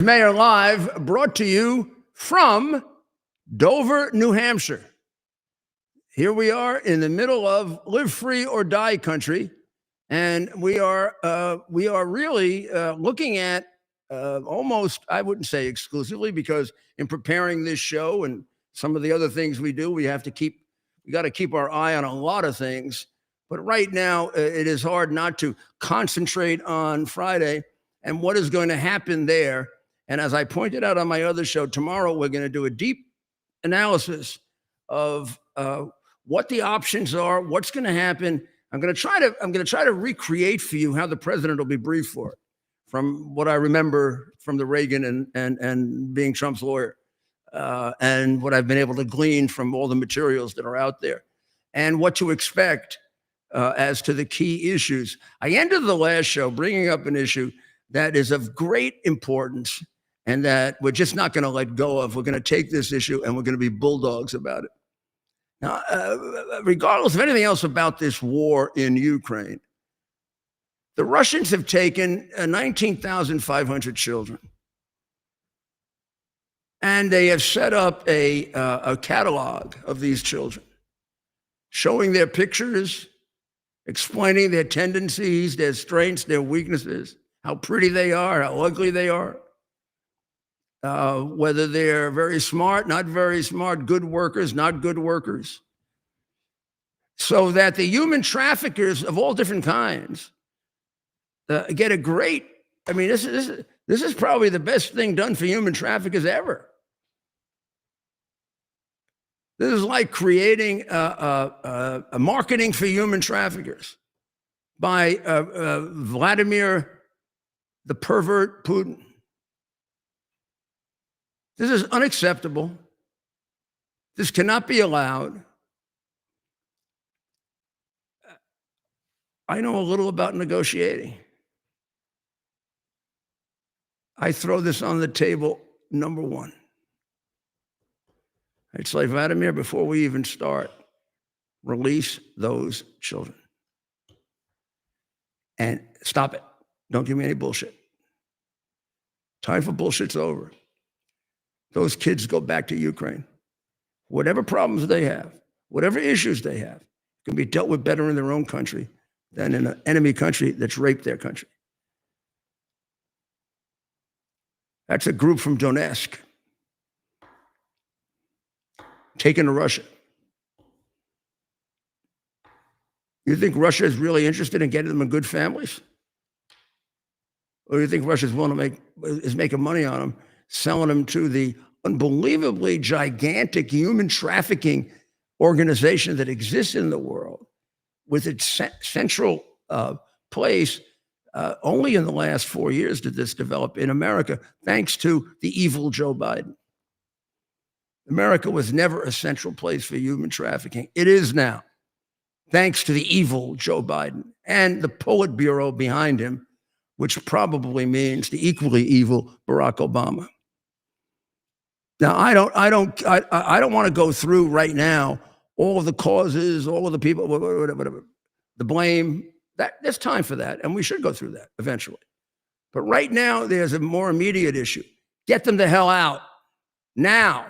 Mayor Live, brought to you from Dover, New Hampshire. Here we are in the middle of live free or die country, and we are really looking at almost, I wouldn't say exclusively, because in preparing this show and some of the other things we do, we got to keep our eye on a lot of things. But right now, it is hard not to concentrate on Friday and what is going to happen there. And as I pointed out on my other show, tomorrow we're going to do a deep analysis of what the options are, what's going to happen. I'm going to try to recreate for you how the president will be briefed for it, from what I remember from the Reagan and being Trump's lawyer, and what I've been able to glean from all the materials that are out there, and what to expect as to the key issues. I ended the last show bringing up an issue that is of great importance and that we're just not going to let go of. We're going to take this issue and we're going to be bulldogs about it. Now, regardless of anything else about this war in Ukraine, the Russians have taken 19,500 children, and they have set up a catalog of these children, showing their pictures, explaining their tendencies, their strengths, their weaknesses, how pretty they are, how ugly they are, whether they're very smart, not very smart, good workers, not good workers, so that the human traffickers of all different kinds get a great, I mean, this is probably the best thing done for human traffickers ever. This is like creating a marketing for human traffickers by Vladimir the pervert Putin. This is unacceptable. This cannot be allowed. I know a little about negotiating. I throw this on the table, number one. It's like, Vladimir, before we even start, release those children. And stop it. Don't give me any bullshit. Time for bullshit's over. Those kids go back to Ukraine. Whatever problems they have, whatever issues they have, can be dealt with better in their own country than in an enemy country that's raped their country. That's a group from Donetsk, taken to Russia. You think Russia is really interested in getting them in good families? Or do you think Russia's willing to making money on them, selling them to the unbelievably gigantic human trafficking organization that exists in the world, with its central place? Only in the last 4 years did this develop in America, thanks to the evil Joe Biden. America was never a central place for human trafficking. It is now, thanks to the evil Joe Biden and the Politburo behind him, which probably means the equally evil Barack Obama. Now, I don't want to go through right now all of the causes, all of the people, whatever, the blame. There's time for that, and we should go through that eventually. But right now, there's a more immediate issue. Get them the hell out now.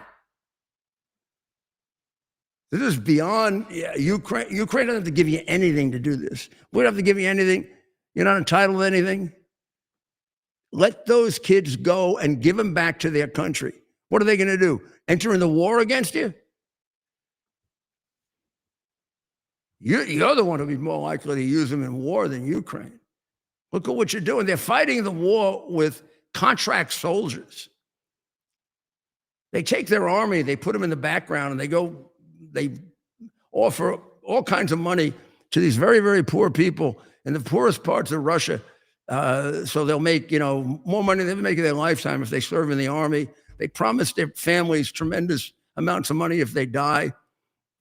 This is beyond Ukraine. Ukraine doesn't have to give you anything to do this. We don't have to give you anything. You're not entitled to anything. Let those kids go and give them back to their country. What are they going to do? Enter in the war against you? You're the one who'll be more likely to use them in war than Ukraine. Look at what you're doing. They're fighting the war with contract soldiers. They take their army, they put them in the background, and they offer all kinds of money to these very, very poor people in the poorest parts of Russia. So they'll make, more money than they make in their lifetime if they serve in the army. They promise their families tremendous amounts of money if they die.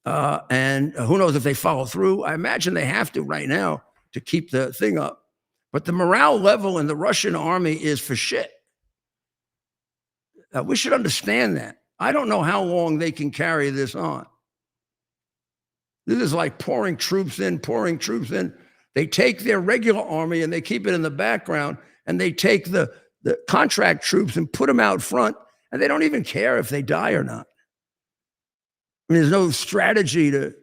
And who knows if they follow through. I imagine they have to right now to keep the thing up. But the morale level in the Russian army is for shit. We should understand that. I don't know how long they can carry this on. This is like pouring troops in. They take their regular army and they keep it in the background, and they take the the contract troops and put them out front, and they don't even care if they die or not. I mean, there's no strategy to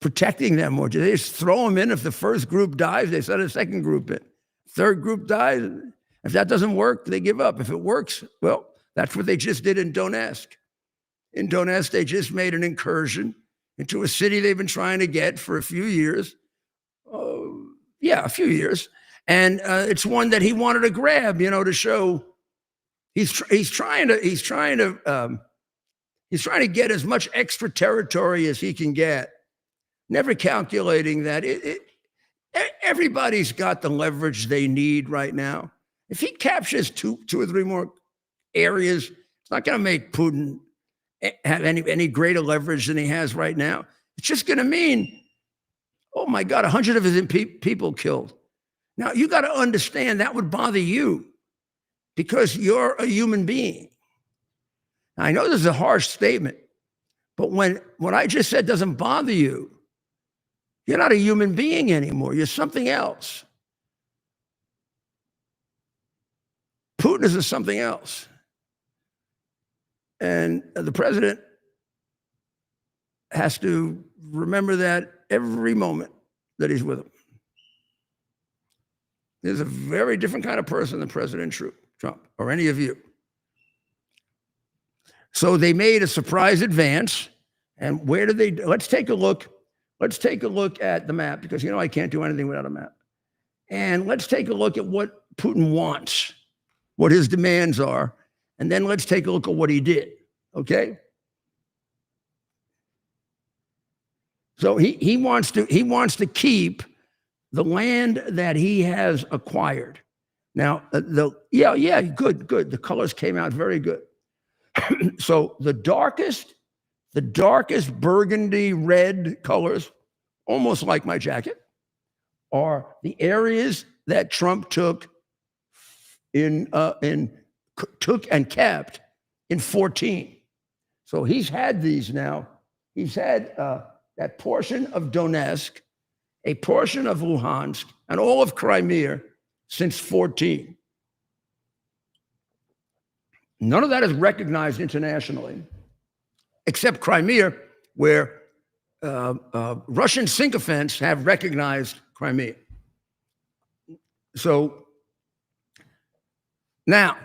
protecting them, or they just throw them in. If the first group dies, they send a second group in. Third group dies. If that doesn't work, they give up. If it works, well, that's what they just did in Donetsk. In Donetsk, they just made an incursion into a city they've been trying to get for a few years. A few years. And it's one that he wanted to grab, to show he's trying to get as much extra territory as he can get, never calculating that everybody's got the leverage they need right now. If he captures two or three more areas, it's not going to make Putin have any greater leverage than he has right now. It's just going to mean, oh my God, 100 of his people killed. Now, you got to understand that would bother you because you're a human being. Now, I know this is a harsh statement, but when what I just said doesn't bother you, you're not a human being anymore. You're something else. Putin is something else. And the president has to remember that every moment that he's with him. There's a very different kind of person than President Trump or any of you. So they made a surprise advance. And where did they? Let's take a look. Let's take a look at the map because, I can't do anything without a map. And let's take a look at what Putin wants, what his demands are. And then let's take a look at what he did. Okay. So he wants to keep the land that he has acquired. Now, good. The colors came out very good. So the darkest burgundy red colors, almost like my jacket, are the areas that Trump took and kept in 2014. So he's had these now. He's had that portion of Donetsk, a portion of Luhansk, and all of Crimea since 2014. None of that is recognized internationally, except Crimea, where Russian sycophants have recognized Crimea. So now,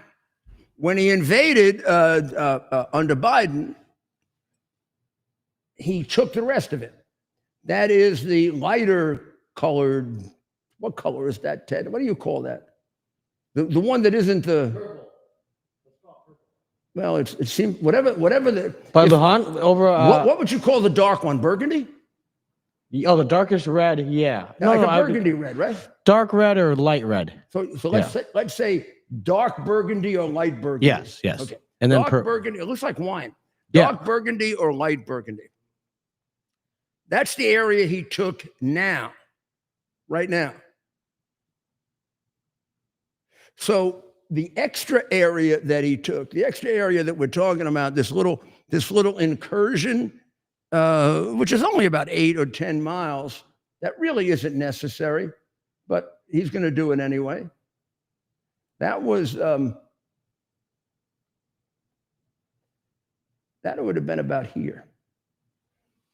when he invaded under Biden, he took the rest of it. That is the lighter colored. What color is that, Ted? What do you call that? The one that isn't the. Purple. Well, it seems whatever the. By Luhan over. What would you call the dark one? Burgundy. Oh, the darkest red. Yeah. No, like a burgundy red, right? Dark red or light red. So let's say dark burgundy or light burgundy. Yes. Okay. And then dark burgundy. It looks like wine. Yeah. Dark burgundy or light burgundy. That's the area he took now, right now. So the extra area that he took, the extra area that we're talking about, this little incursion, which is only about 8 or 10 miles, that really isn't necessary, but he's going to do it anyway. That was that would have been about here.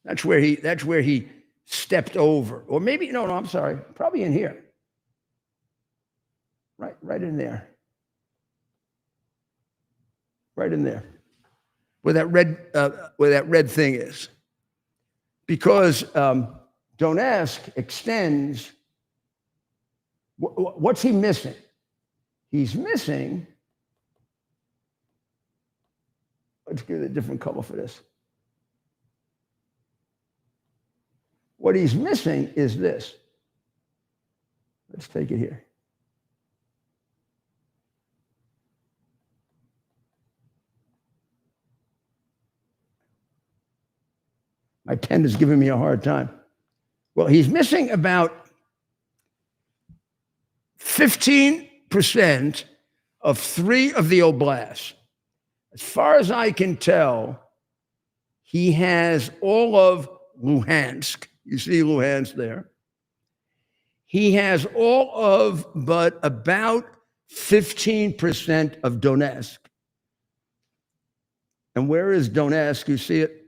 That's where he stepped over, or maybe no, I'm sorry, probably in here, right in there, right in there, where that red thing is, because Donetsk extends. What's he missing? He's missing. Let's give it a different color for this. What he's missing is this. Let's take it here. My pen is giving me a hard time. Well, he's missing about 15% of 3 of the oblasts. As far as I can tell, he has all of Luhansk. You see Luhansk there. He has all of but about 15% of Donetsk. And where is Donetsk? You see it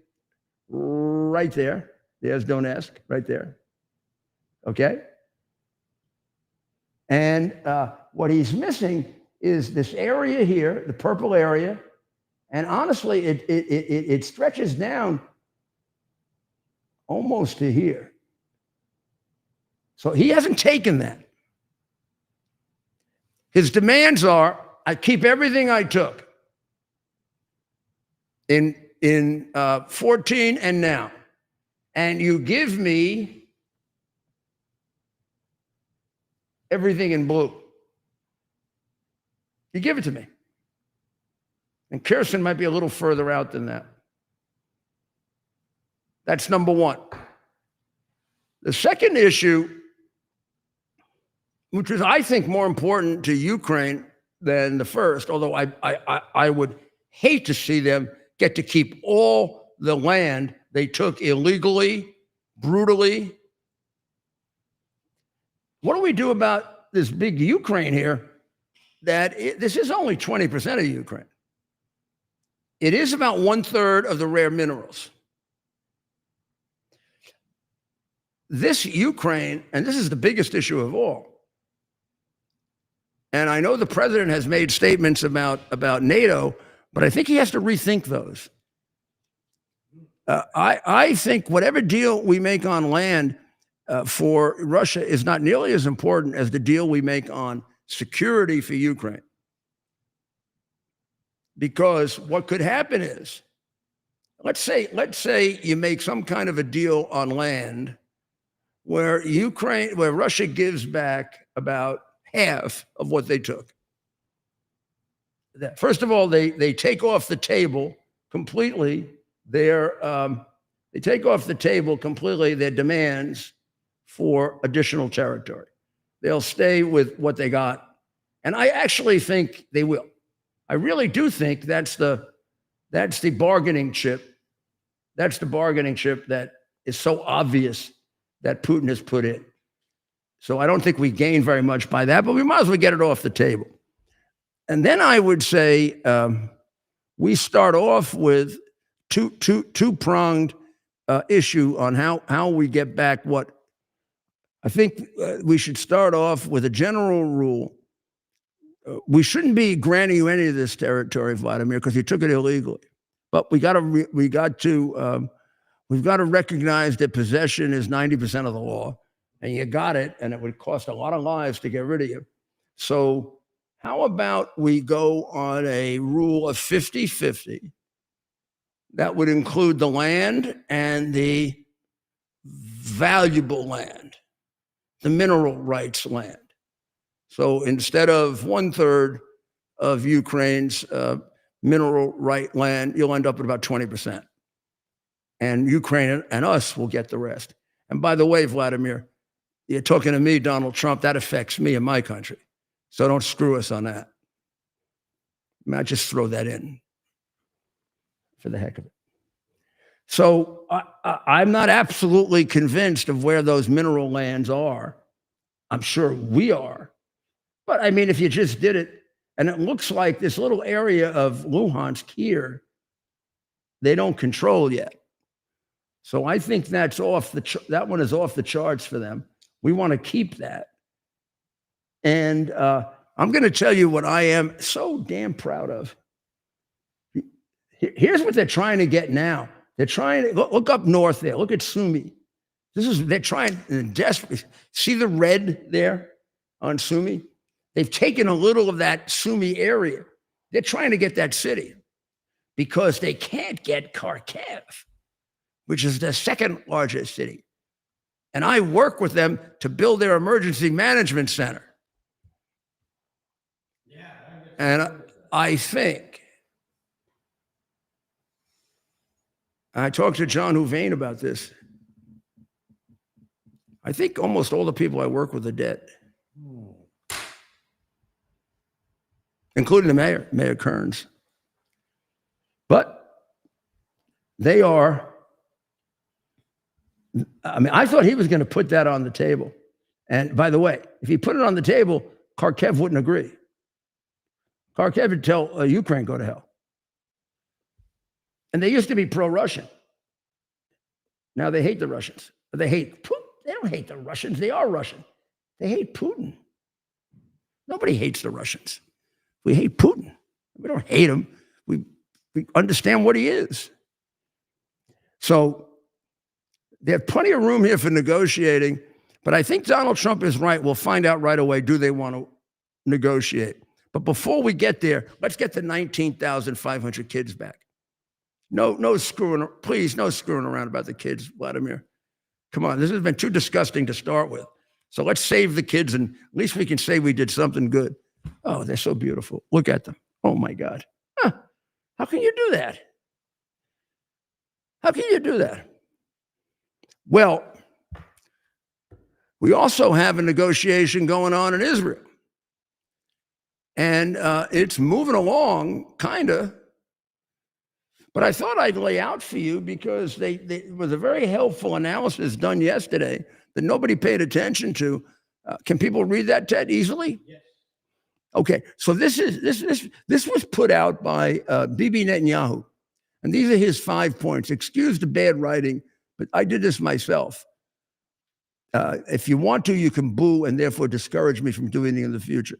right there. There's Donetsk right there. Okay? And what he's missing is this area here, the purple area. And honestly, it stretches down almost to here. So he hasn't taken that. His demands are, I keep everything I took in 14 and now, and you give me everything in blue. You give it to me. And Kherson might be a little further out than that. That's number one. The second issue, which is, I think, more important to Ukraine than the first, although I would hate to see them get to keep all the land they took illegally, brutally. What do we do about this big Ukraine here? This is only 20% of Ukraine. It is about 1/3 of the rare minerals. This Ukraine, and this is the biggest issue of all, and I know the president has made statements about NATO, but I think he has to rethink those. I think whatever deal we make on land for Russia is not nearly as important as the deal we make on security for Ukraine. Because what could happen is, let's say you make some kind of a deal on land where Russia gives back about half of what they took. First of all, they take off the table completely their demands for additional territory. They'll stay with what they got. And I actually think they will. I really do think that's the bargaining chip. That's the bargaining chip that is so obvious that Putin has put in. So I don't think we gain very much by that, but we might as well get it off the table. And then I would say we start off with two-pronged issue on how we get back what. I think we should start off with a general rule. We shouldn't be granting you any of this territory, Vladimir, because you took it illegally. But we've got to recognize that possession is 90% of the law, and you got it, and it would cost a lot of lives to get rid of you. So how about we go on a rule of 50-50 that would include the land and the valuable land, the mineral rights land. So instead of 1/3 of Ukraine's mineral right land, you'll end up with about 20%. And Ukraine and us will get the rest. And by the way, Vladimir, you're talking to me, Donald Trump, that affects me and my country. So don't screw us on that. I mean, I just throw that in for the heck of it. So I'm not absolutely convinced of where those mineral lands are. I'm sure we are. But I mean, if you just did it, and it looks like this little area of Luhansk here, they don't control yet. So I think that one is off the charts for them. We want to keep that. And I'm going to tell you what I am so damn proud of. Here's what they're trying to get now. They're trying to look up north there. Look at Sumy. They're trying desperately. See the red there on Sumy? They've taken a little of that Sumy area. They're trying to get that city because they can't get Kharkiv, which is the second largest city. And I work with them to build their emergency management center. Yeah. And I think, I talked to John Houvain about this. I think almost all the people I work with are dead, including the mayor, Mayor Kearns. But they are, I mean, I thought he was going to put that on the table. And by the way, if he put it on the table, Kharkiv wouldn't agree. Kharkiv would tell Ukraine, go to hell. And they used to be pro-Russian. Now they hate the Russians. They hate Putin. They don't hate the Russians. They are Russian. They hate Putin. Nobody hates the Russians. We hate Putin. We don't hate him. We understand what he is. So there's plenty of room here for negotiating, but I think Donald Trump is right. We'll find out right away, do they want to negotiate? But before we get there, let's get the 19,500 kids back. No screwing, please, no screwing around about the kids, Vladimir. Come on, this has been too disgusting to start with. So let's save the kids, and at least we can say we did something good. Oh, they're so beautiful. Look at them. Oh, my God. Huh. How can you do that? How can you do that? Well, we also have a negotiation going on in Israel. And it's moving along, kind of. But I thought I'd lay out for you because it was a very helpful analysis done yesterday that nobody paid attention to. Can people read that, Ted, easily? Yes. Okay, so this was put out by Bibi Netanyahu, and these are his 5 points. Excuse the bad writing, but I did this myself. If you want to, you can boo and therefore discourage me from doing it in the future.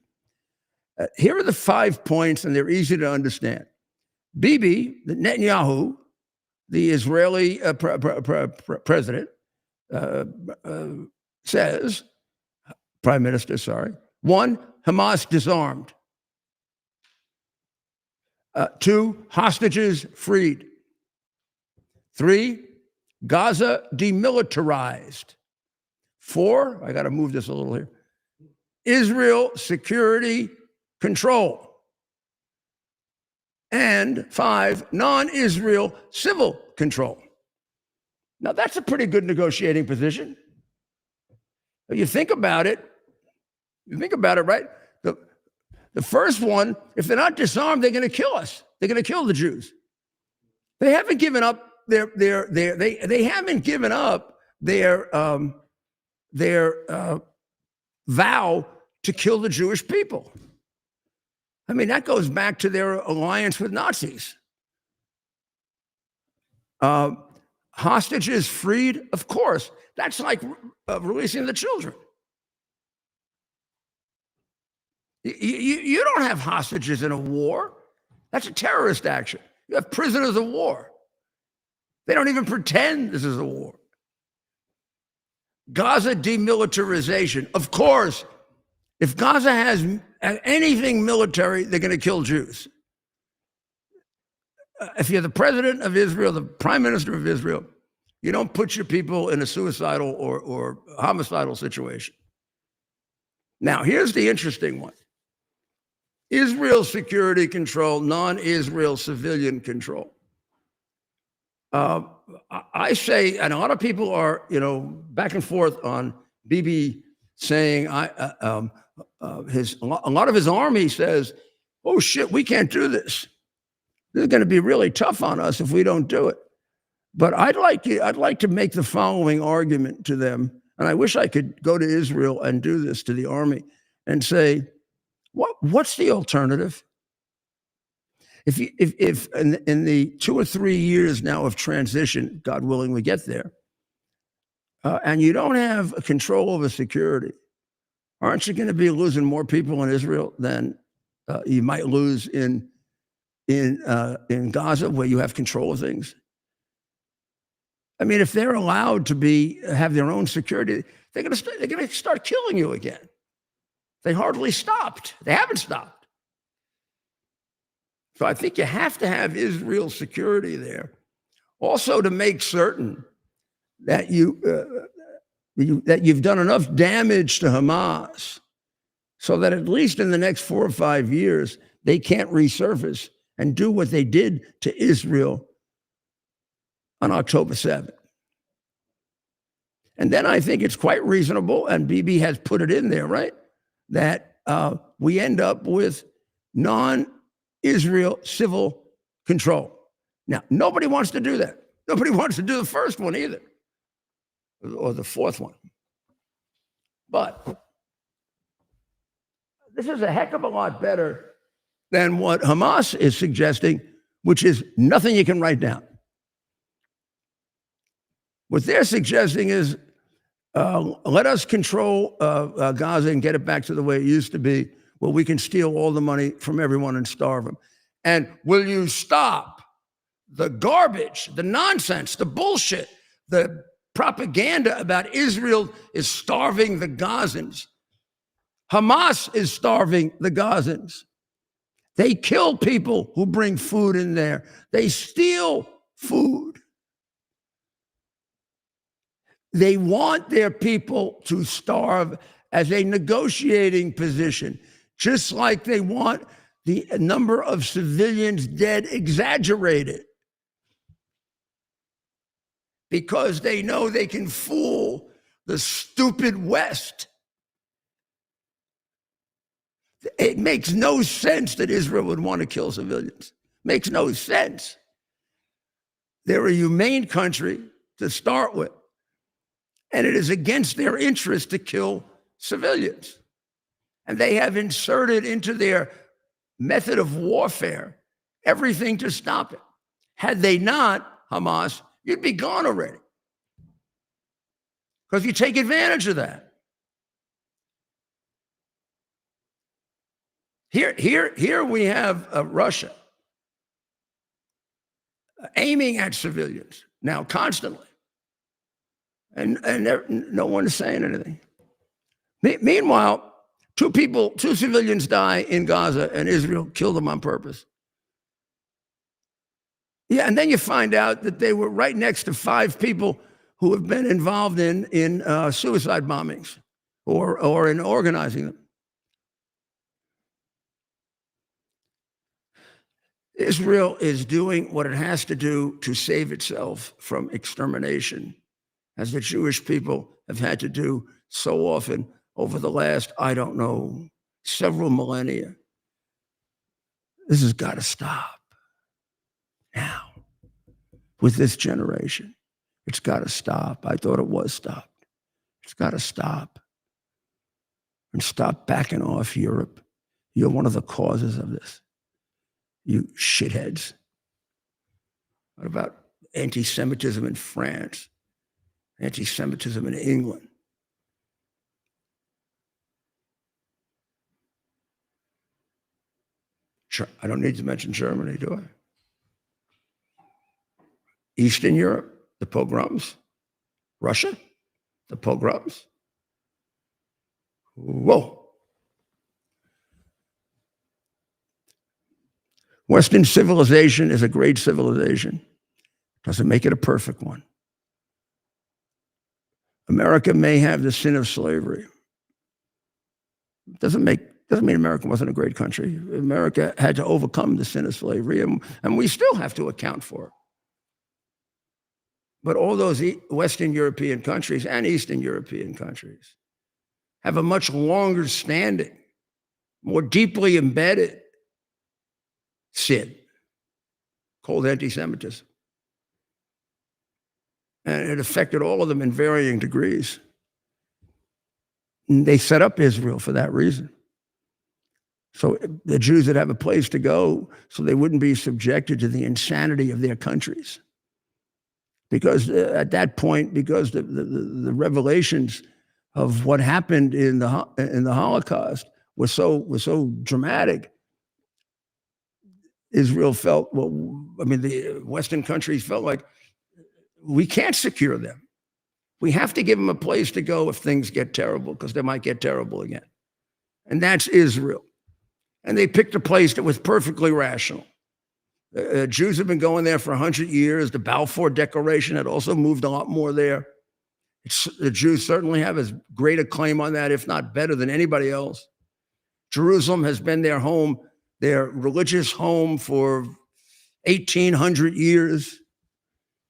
Here are the 5 points, and they're easy to understand. Bibi Netanyahu, the Israeli president, says, prime minister, sorry, 1, Hamas disarmed. 2, hostages freed. 3, Gaza demilitarized. 4, I got to move this a little here, Israel security control. And 5, non-Israel civil control. Now, that's a pretty good negotiating position. You think about it, right? The first one, if they're not disarmed, they're going to kill us. They're going to kill the Jews. They haven't given up they haven't given up their vow to kill the Jewish people. I mean, that goes back to their alliance with Nazis. Hostages freed, of course. That's like releasing the children. You don't have hostages in a war. That's a terrorist action. You have prisoners of war. They don't even pretend this is a war. Gaza demilitarization. Of course, if Gaza has anything military, they're going to kill Jews. If you're the president of Israel, the prime minister of Israel, you don't put your people in a suicidal or homicidal situation. Now, here's the interesting one. Israel security control, non-Israel civilian control. I say, and a lot of people are, back and forth on Bibi saying, a lot of his army says, oh shit, we can't do this. This is going to be really tough on us if we don't do it. But I'd like to make the following argument to them, and I wish I could go to Israel and do this to the army and say, what's the alternative? If in the 2 or 3 years now of transition, God willing, we get there, and you don't have control over security, aren't you going to be losing more people in Israel than you might lose in Gaza, where you have control of things? I mean, if they're allowed to have their own security, they're going to start killing you again. They hardly stopped. They haven't stopped. So I think you have to have Israel security there, also to make certain that you've done enough damage to Hamas so that at least in the next 4 or 5 years they can't resurface and do what they did to Israel on October 7th. And then I think it's quite reasonable, and Bibi has put it in there, right, that we end up with non-Israel civil control. Now, nobody wants to do that. Nobody wants to do the first one either, or the fourth one. But this is a heck of a lot better than what Hamas is suggesting, which is nothing you can write down. What they're suggesting is let us control Gaza and get it back to the way it used to be, where we can steal all the money from everyone and starve them. And will you stop the garbage, the nonsense, the bullshit, the propaganda about Israel is starving the Gazans? Hamas is starving the Gazans. They kill people who bring food in there. They steal food. They want their people to starve as a negotiating position, just like they want the number of civilians dead exaggerated, because they know they can fool the stupid West. It makes no sense that Israel would want to kill civilians. Makes no sense. They're a humane country to start with, and it is against their interest to kill civilians. And they have inserted into their method of warfare everything to stop it. Had they not, Hamas, you'd be gone already, because you take advantage of that. Here we have Russia aiming at civilians now constantly, and no one is saying anything. Meanwhile, two civilians die in Gaza, and Israel killed them on purpose. Yeah, and then you find out that they were right next to 5 people who have been involved in suicide bombings or in organizing them. Israel is doing what it has to do to save itself from extermination, as the Jewish people have had to do so often over the last, I don't know, several millennia. This has got to stop now with this generation. It's got to stop. I thought it was stopped. It's got to stop. And stop backing off, Europe. You're one of the causes of this, you shitheads. What about anti-Semitism in France? Anti-Semitism in England? I don't need to mention Germany, do I? Eastern Europe, the pogroms. Russia, the pogroms. Whoa. Western civilization is a great civilization. Doesn't make it a perfect one. America may have the sin of slavery. Doesn't mean America wasn't a great country. America had to overcome the sin of slavery, and we still have to account for it. But all those Western European countries and Eastern European countries have a much longer standing, more deeply embedded sin called anti-Semitism. And it affected all of them in varying degrees. And they set up Israel for that reason. So the Jews would have a place to go so they wouldn't be subjected to the insanity of their countries. Because at that point, because the revelations of what happened in the Holocaust was so dramatic, Israel felt, the Western countries felt like we can't secure them. We have to give them a place to go if things get terrible, because they might get terrible again. And that's Israel. And they picked a place that was perfectly rational. Jews have been going there for 100 years. The Balfour Declaration had also moved a lot more there. The Jews certainly have as great a claim on that, if not better than anybody else. Jerusalem has been their home, their religious home, for 1,800 years.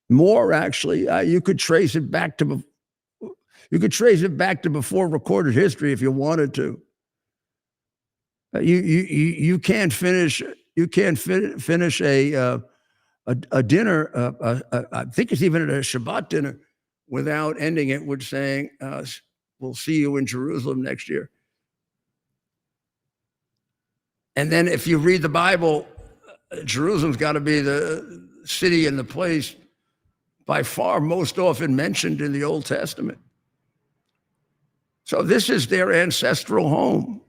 More, actually. You could trace it back to before recorded history if you wanted to. You can't finish. You can't finish a dinner. I think it's even at a Shabbat dinner without ending it with saying, "We'll see you in Jerusalem next year." And then if you read the Bible, Jerusalem's got to be the city and the place by far most often mentioned in the Old Testament. So this is their ancestral home.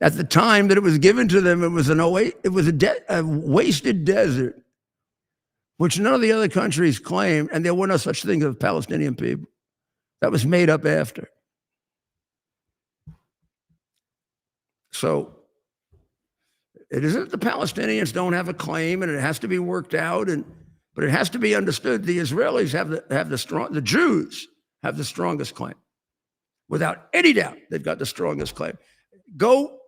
At the time that it was given to them, it was a wasted desert, which none of the other countries claimed, and there were no such thing as Palestinian people. That was made up after. So it isn't the Palestinians don't have a claim, and it has to be worked out, but it has to be understood the Israelis the Jews have the strongest claim. Without any doubt, they've got the strongest claim. Go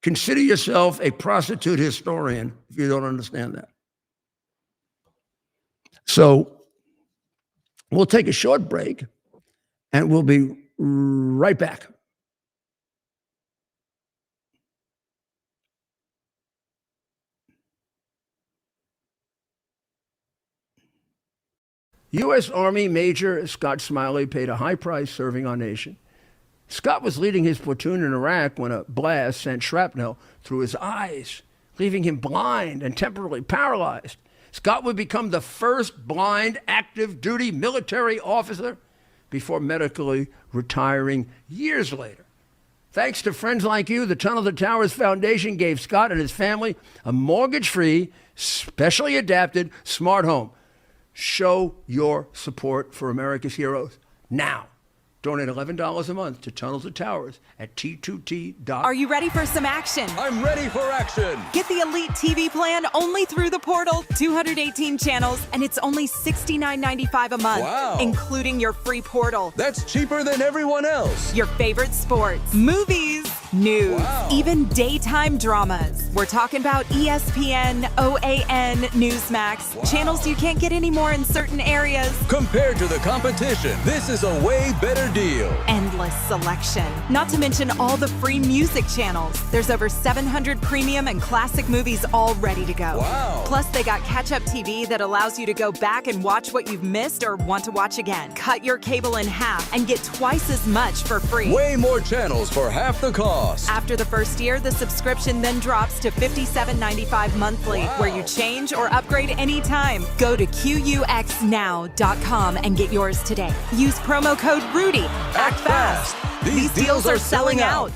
consider yourself a prostitute historian if you don't understand that. So we'll take a short break, and we'll be right back. U.S. Army Major Scott Smiley paid a high price serving our nation. Scott was leading his platoon in Iraq when a blast sent shrapnel through his eyes, leaving him blind and temporarily paralyzed. Scott would become the first blind active duty military officer before medically retiring years later. Thanks to friends like you, the Tunnel to Towers Foundation gave Scott and his family a mortgage-free, specially adapted smart home. Show your support for America's heroes now. Donate $11 a month to Tunnel to Towers at T2T.com. Are you ready for some action? I'm ready for action. Get the Elite TV plan only through the portal. 218 channels, and it's only $69.95 a month, Wow. including your free portal. That's cheaper than everyone else. Your favorite sports, movies, news, Wow. even daytime dramas. We're talking about ESPN, OAN, Newsmax, Wow. channels you can't get anymore in certain areas. Compared to the competition, this is a way better deal. Endless selection. Not to mention all the free music channels. There's over 700 premium and classic movies all ready to go. Wow. Plus, they got catch-up TV that allows you to go back and watch what you've missed or want to watch again. Cut your cable in half and get twice as much for free. Way more channels for half the cost. After the first year, the subscription then drops to $57.95 monthly, Wow. where you change or upgrade anytime. Go to QUXNow.com and get yours today. Use promo code RUDY. Act fast. These deals are selling out.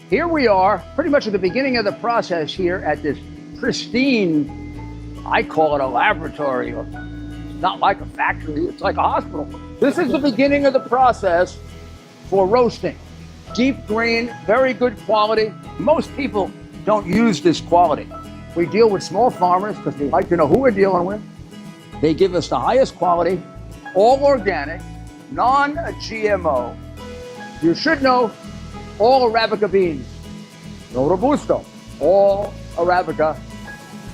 Here we are, pretty much at the beginning of the process here at this pristine, I call it a laboratory. It's not like a factory, it's like a hospital. This is the beginning of the process for roasting. Deep grain, very good quality. Most people don't use this quality. We deal with small farmers because they like to know who we're dealing with. They give us the highest quality, all organic, non-GMO. You should know all Arabica beans, no Robusto, all Arabica.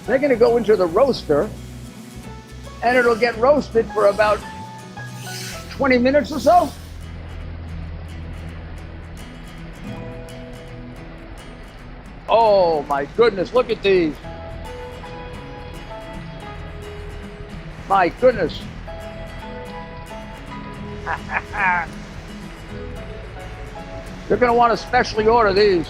They're gonna go into the roaster and it'll get roasted for about 20 minutes or so. Oh my goodness, look at these. My goodness. You're going to want to specially order these.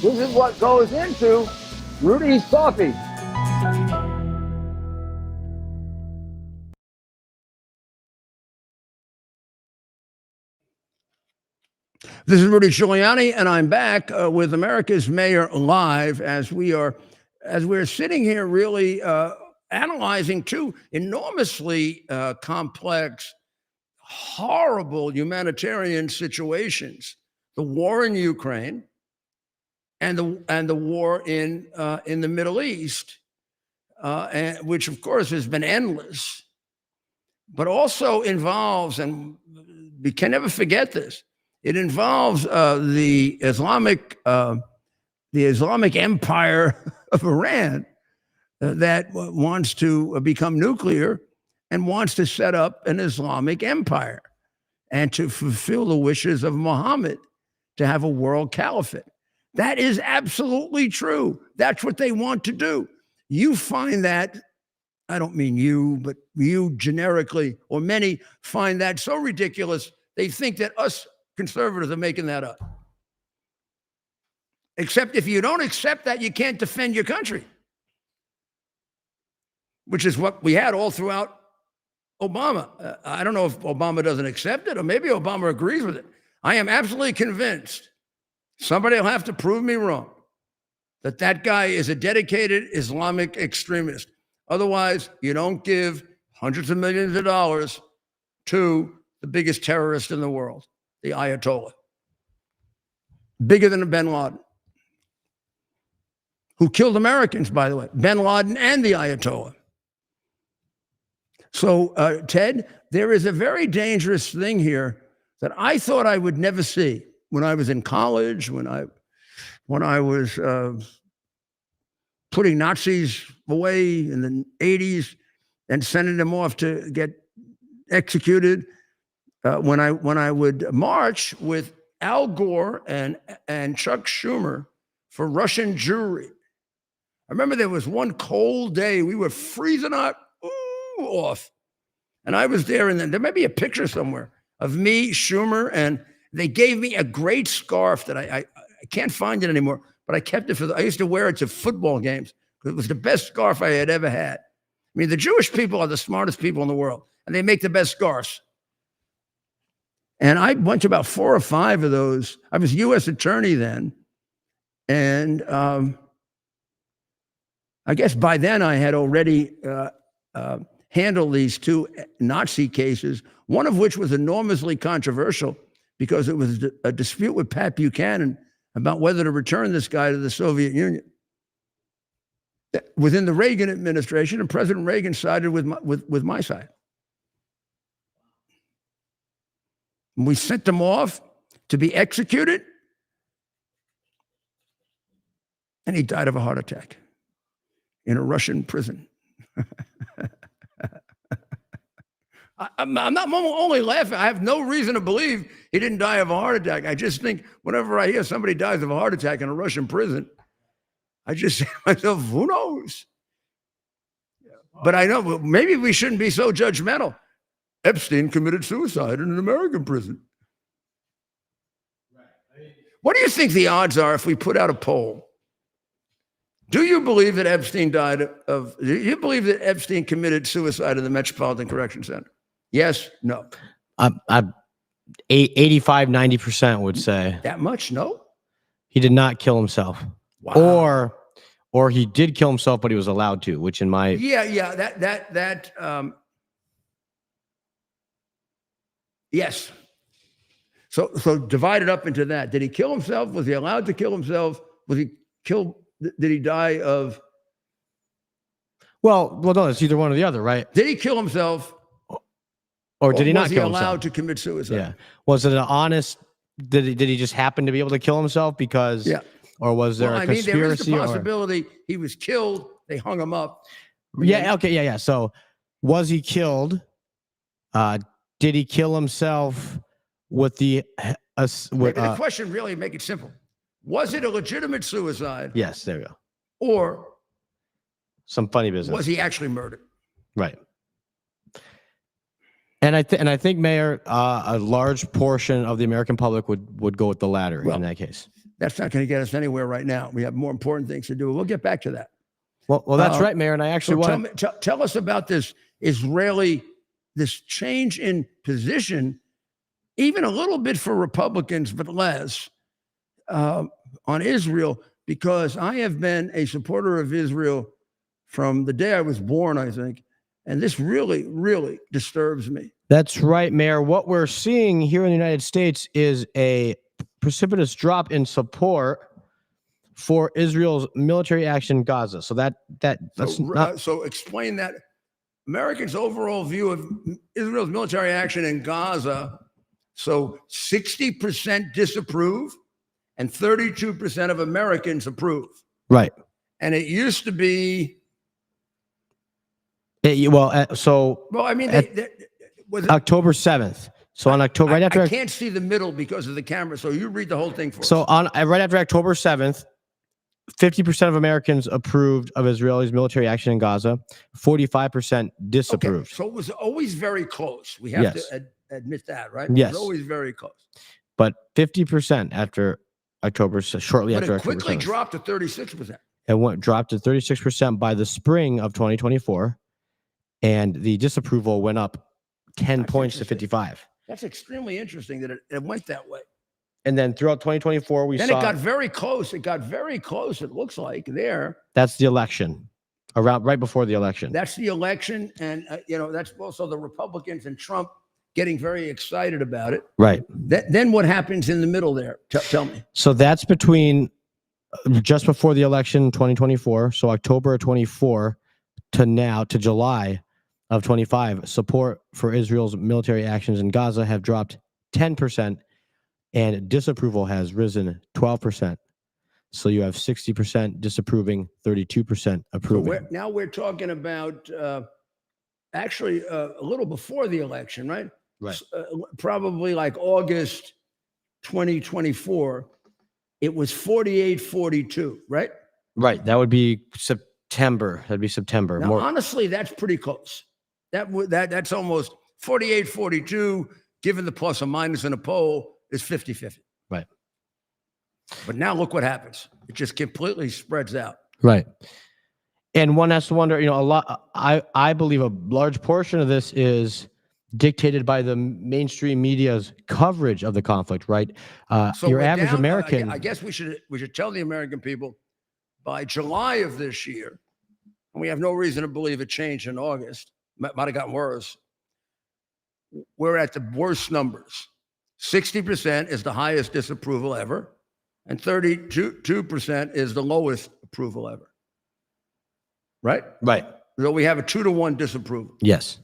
This is what goes into Rudy's coffee. This is Rudy Giuliani, and I'm back with America's Mayor Live as we're sitting here really analyzing two enormously complex, horrible humanitarian situations: the war in Ukraine and the war in the Middle East, which of course has been endless, but also involves, and we can never forget this. It involves the Islamic Empire of Iran that wants to become nuclear and wants to set up an Islamic empire and to fulfill the wishes of Muhammad to have a world caliphate. That is absolutely true. That's what they want to do. You find that I don't mean you, but you generically, or many find that so ridiculous, they think that us conservatives are making that up. Except if you don't accept that, you can't defend your country, which is what we had all throughout Obama. I don't know if Obama doesn't accept it, or maybe Obama agrees with it. I am absolutely convinced, somebody will have to prove me wrong, that that guy is a dedicated Islamic extremist. Otherwise, you don't give hundreds of millions of dollars to the biggest terrorist in the world, the Ayatollah. Bigger than bin Laden, who killed Americans, by the way, bin Laden and the Ayatollah. So, Ted, there is a very dangerous thing here that I thought I would never see when I was in college, when I was putting Nazis away in the 80s and sending them off to get executed. When I would march with Al Gore and Chuck Schumer for Russian Jewry. I remember there was one cold day, we were freezing off. And I was there, and then there may be a picture somewhere of me, Schumer, and they gave me a great scarf that I can't find it anymore, but I kept it I used to wear it to football games because it was the best scarf I had ever had. I mean, the Jewish people are the smartest people in the world, and they make the best scarves. And I went to about 4 or 5 of those. I was U.S. attorney then, and I guess by then I had already handled these 2 Nazi cases, one of which was enormously controversial because it was a dispute with Pat Buchanan about whether to return this guy to the Soviet Union. Within the Reagan administration, and President Reagan sided with my side. And we sent them off to be executed, and he died of a heart attack in a Russian prison. I'm not only laughing. I have no reason to believe he didn't die of a heart attack. I just think whenever I hear somebody dies of a heart attack in a Russian prison, I just say to myself, who knows? But I know maybe we shouldn't be so judgmental. Epstein committed suicide in an American prison. What do you think the odds are if we put out a poll? Do you believe that Epstein do you believe that Epstein committed suicide in the Metropolitan Correction Center? Yes, no. 85, 90% would say. That much? No? He did not kill himself. Wow. Or he did kill himself, but he was allowed to, which in my... Yes. So divide it up into that. Did he kill himself? Was he allowed to kill himself? Did he die of... Well, no, it's either one or the other, right? Did he kill himself? Or did he not kill himself? Was he allowed to commit suicide? Yeah. Was it an honest... Did he just happen to be able to kill himself because... Yeah. Or was there a conspiracy? There is the possibility he was killed. They hung him up. Yeah. Okay. Yeah. So was he killed? Did he kill himself with the... Maybe the question really, make it simple. Was it a legitimate suicide? Yes, there you go. Or some funny business. Was he actually murdered? Right. And I think, Mayor, a large portion of the American public would go with the latter in that case. That's not going to get us anywhere right now. We have more important things to do. We'll get back to that. Well, that's right, Mayor. And I actually want to tell us about this this change in position, even a little bit for Republicans, but less on Israel, because I have been a supporter of Israel from the day I was born, I think. And this really, really disturbs me. That's right, Mayor. What we're seeing here in the United States is a precipitous drop in support for Israel's military action in Gaza. So so explain that. Americans' overall view of Israel's military action in Gaza. So 60% disapprove and 32% of Americans approve. Right. And it used to be. October 7th. So on October, right after I can't see the middle because of the camera. So you read the whole thing for us. So right after October 7th, 50% of Americans approved of Israel's military action in Gaza. 45% disapproved. Okay, so it was always very close. We have Yes. to admit that, right? Yes. It was always very close. But 50% after October, shortly But after it October quickly 7th. dropped to 36%. It dropped to 36% by the spring of 2024, and the disapproval went up 10 That's points to interesting. 55. That's extremely interesting that it went that way. And then throughout 2024, we Then saw it got very close. It got very close, it looks like, there. that's the election, right before the election. That's the election. And, that's also the Republicans and Trump getting very excited about it. Right. Then what happens in the middle there? Tell me. So that's between just before the election, 2024. So October of 24 to now, to July of 25, support for Israel's military actions in Gaza have dropped 10%, and disapproval has risen 12%. So you have 60% disapproving, 32% approving. So now we're talking about actually a little before the election, right? Right. Probably like August 2024. It was 48-42, right? Right. That would be September. That'd be September. Now, honestly, that's pretty close. That's almost 48-42, given the plus or minus in a poll, is 50-50. Right. But now look what happens. It just completely spreads out. Right. And one has to wonder, a lot, I believe a large portion of this is dictated by the mainstream media's coverage of the conflict, right? So your we're average down, American. I guess we should tell the American people by July of this year, and we have no reason to believe it changed in August, might have gotten worse. We're at the worst numbers. 60% is the highest disapproval ever, and 32% is the lowest approval ever. Right? Right. So we have a 2-to-1 disapproval. Yes.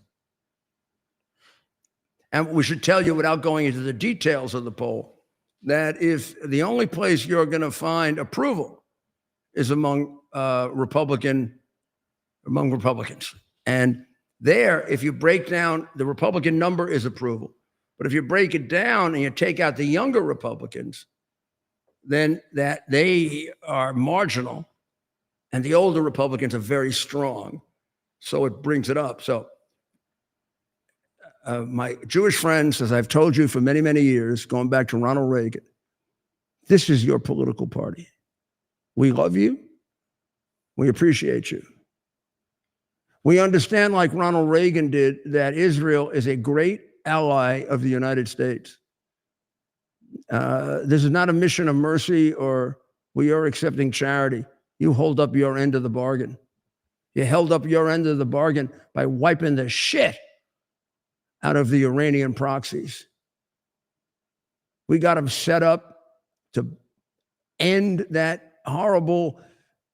And we should tell you, without going into the details of the poll, that if the only place you're going to find approval is among Republicans. And there, if you break down, the Republican number is approval. But if you break it down and you take out the younger Republicans, then that they are marginal, and the older Republicans are very strong. So it brings it up. So my Jewish friends, as I've told you for many, many years, going back to Ronald Reagan, this is your political party. We love you. We appreciate you. We understand, like Ronald Reagan did, that Israel is a great ally of the United States. This is not a mission of mercy or we are accepting charity. You hold up your end of the bargain. You held up your end of the bargain by wiping the shit out of the Iranian proxies. We got them set up to end that horrible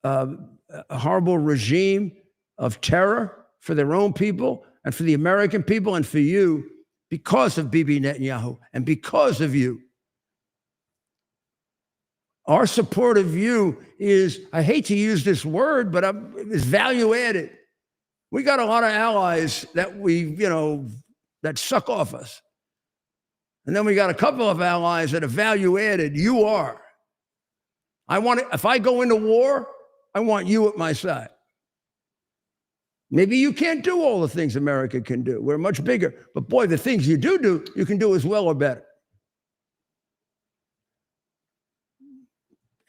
regime of terror for their own people and for the American people and for you, because of Bibi Netanyahu and because of you. Our support of you is, I hate to use this word, but it's value added. We got a lot of allies that that suck off us. And then we got a couple of allies that are value added. You are. If I go into war, I want you at my side. Maybe you can't do all the things America can do. We're much bigger. But boy, the things you do, you can do as well or better.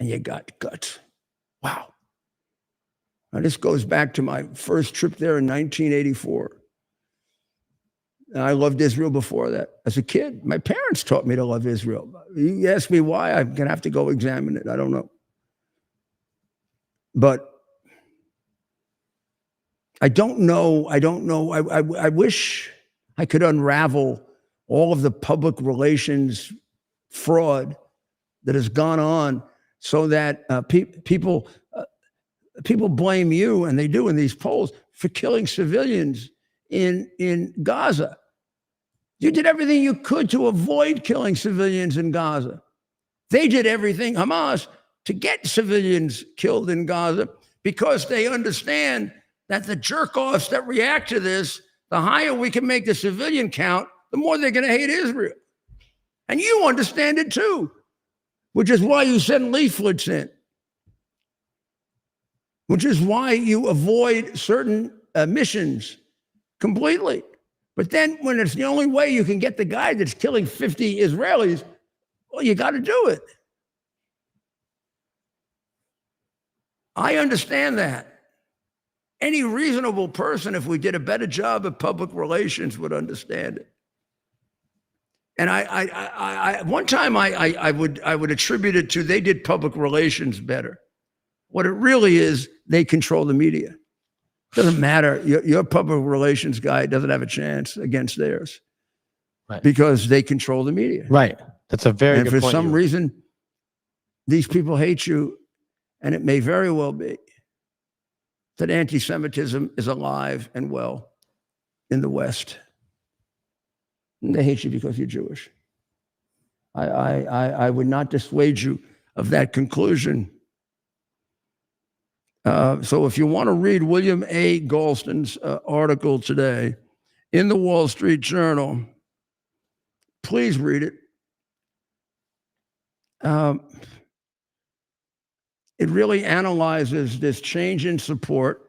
And you got guts. Wow. Now, this goes back to my first trip there in 1984. And I loved Israel before that. As a kid, my parents taught me to love Israel. You ask me why, I'm going to have to go examine it. I don't know. But I don't know. I wish I could unravel all of the public relations fraud that has gone on so that people blame you, and they do in these polls, for killing civilians in Gaza. You did everything you could to avoid killing civilians in Gaza. They did everything, Hamas, to get civilians killed in Gaza, because they understand that the jerk-offs that react to this, the higher we can make the civilian count, the more they're going to hate Israel. And you understand it too, which is why you send leaflets in. which is why you avoid certain missions completely. But then when it's the only way you can get the guy that's killing 50 Israelis, well, you got to do it. I understand that. Any reasonable person, if we did a better job of public relations, would understand it. And one time I would attribute it to they did public relations better. What it really is, they control the media. Doesn't matter. Your public relations guy doesn't have a chance against theirs, right? Because they control the media. Right. That's a very good point. And for some reason, these people hate you, and it may very well be that anti-Semitism is alive and well in the West. And they hate you because you're Jewish. I would not dissuade you of that conclusion. So if you want to read William A. Galston's article today in the Wall Street Journal, please read it. It really analyzes this change in support,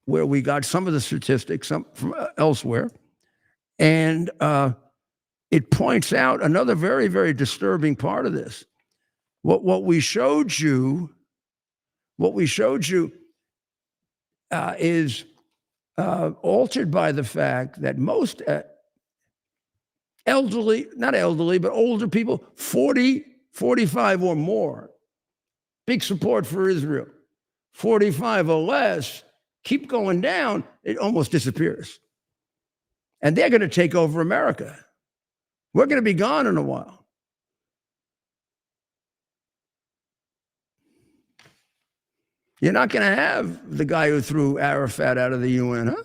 where we got some of the statistics from elsewhere. And it points out another very, very disturbing part of this. What we showed you is altered by the fact that most elderly, not elderly, but older people, 40, 45 or more, big support for Israel. 45 or less, keep going down, it almost disappears. And they're going to take over America. We're going to be gone in a while. You're not going to have the guy who threw Arafat out of the UN, huh?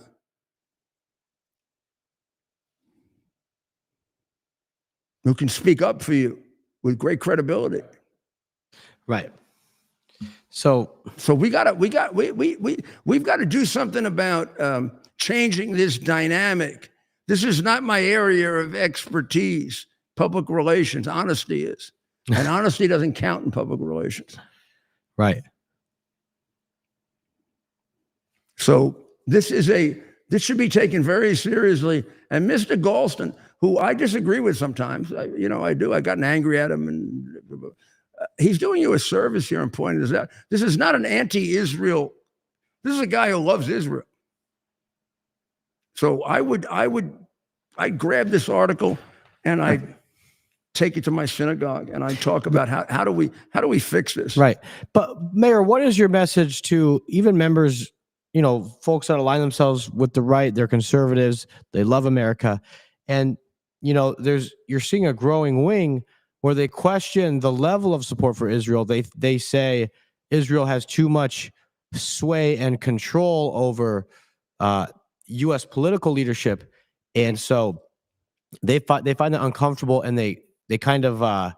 Who can speak up for you with great credibility. Right. So we've got to do something about changing this dynamic. This is not my area of expertise. Public relations, honesty is, and honesty doesn't count in public relations. Right. So this should be taken very seriously. And Mr. Galston, who I disagree with sometimes, I do. I gotten angry at him, and he's doing you a service here and pointing this out. This is not an anti-Israel. This is a guy who loves Israel. So I'd grab this article and I'd take it to my synagogue and I'd talk about how do we fix this? Right. But Mayor, what is your message to even members, folks that align themselves with the right? They're conservatives. They love America. And, you're seeing a growing wing where they question the level of support for Israel. They say Israel has too much sway and control over U.S. political leadership, and so they find that uncomfortable, and they kind of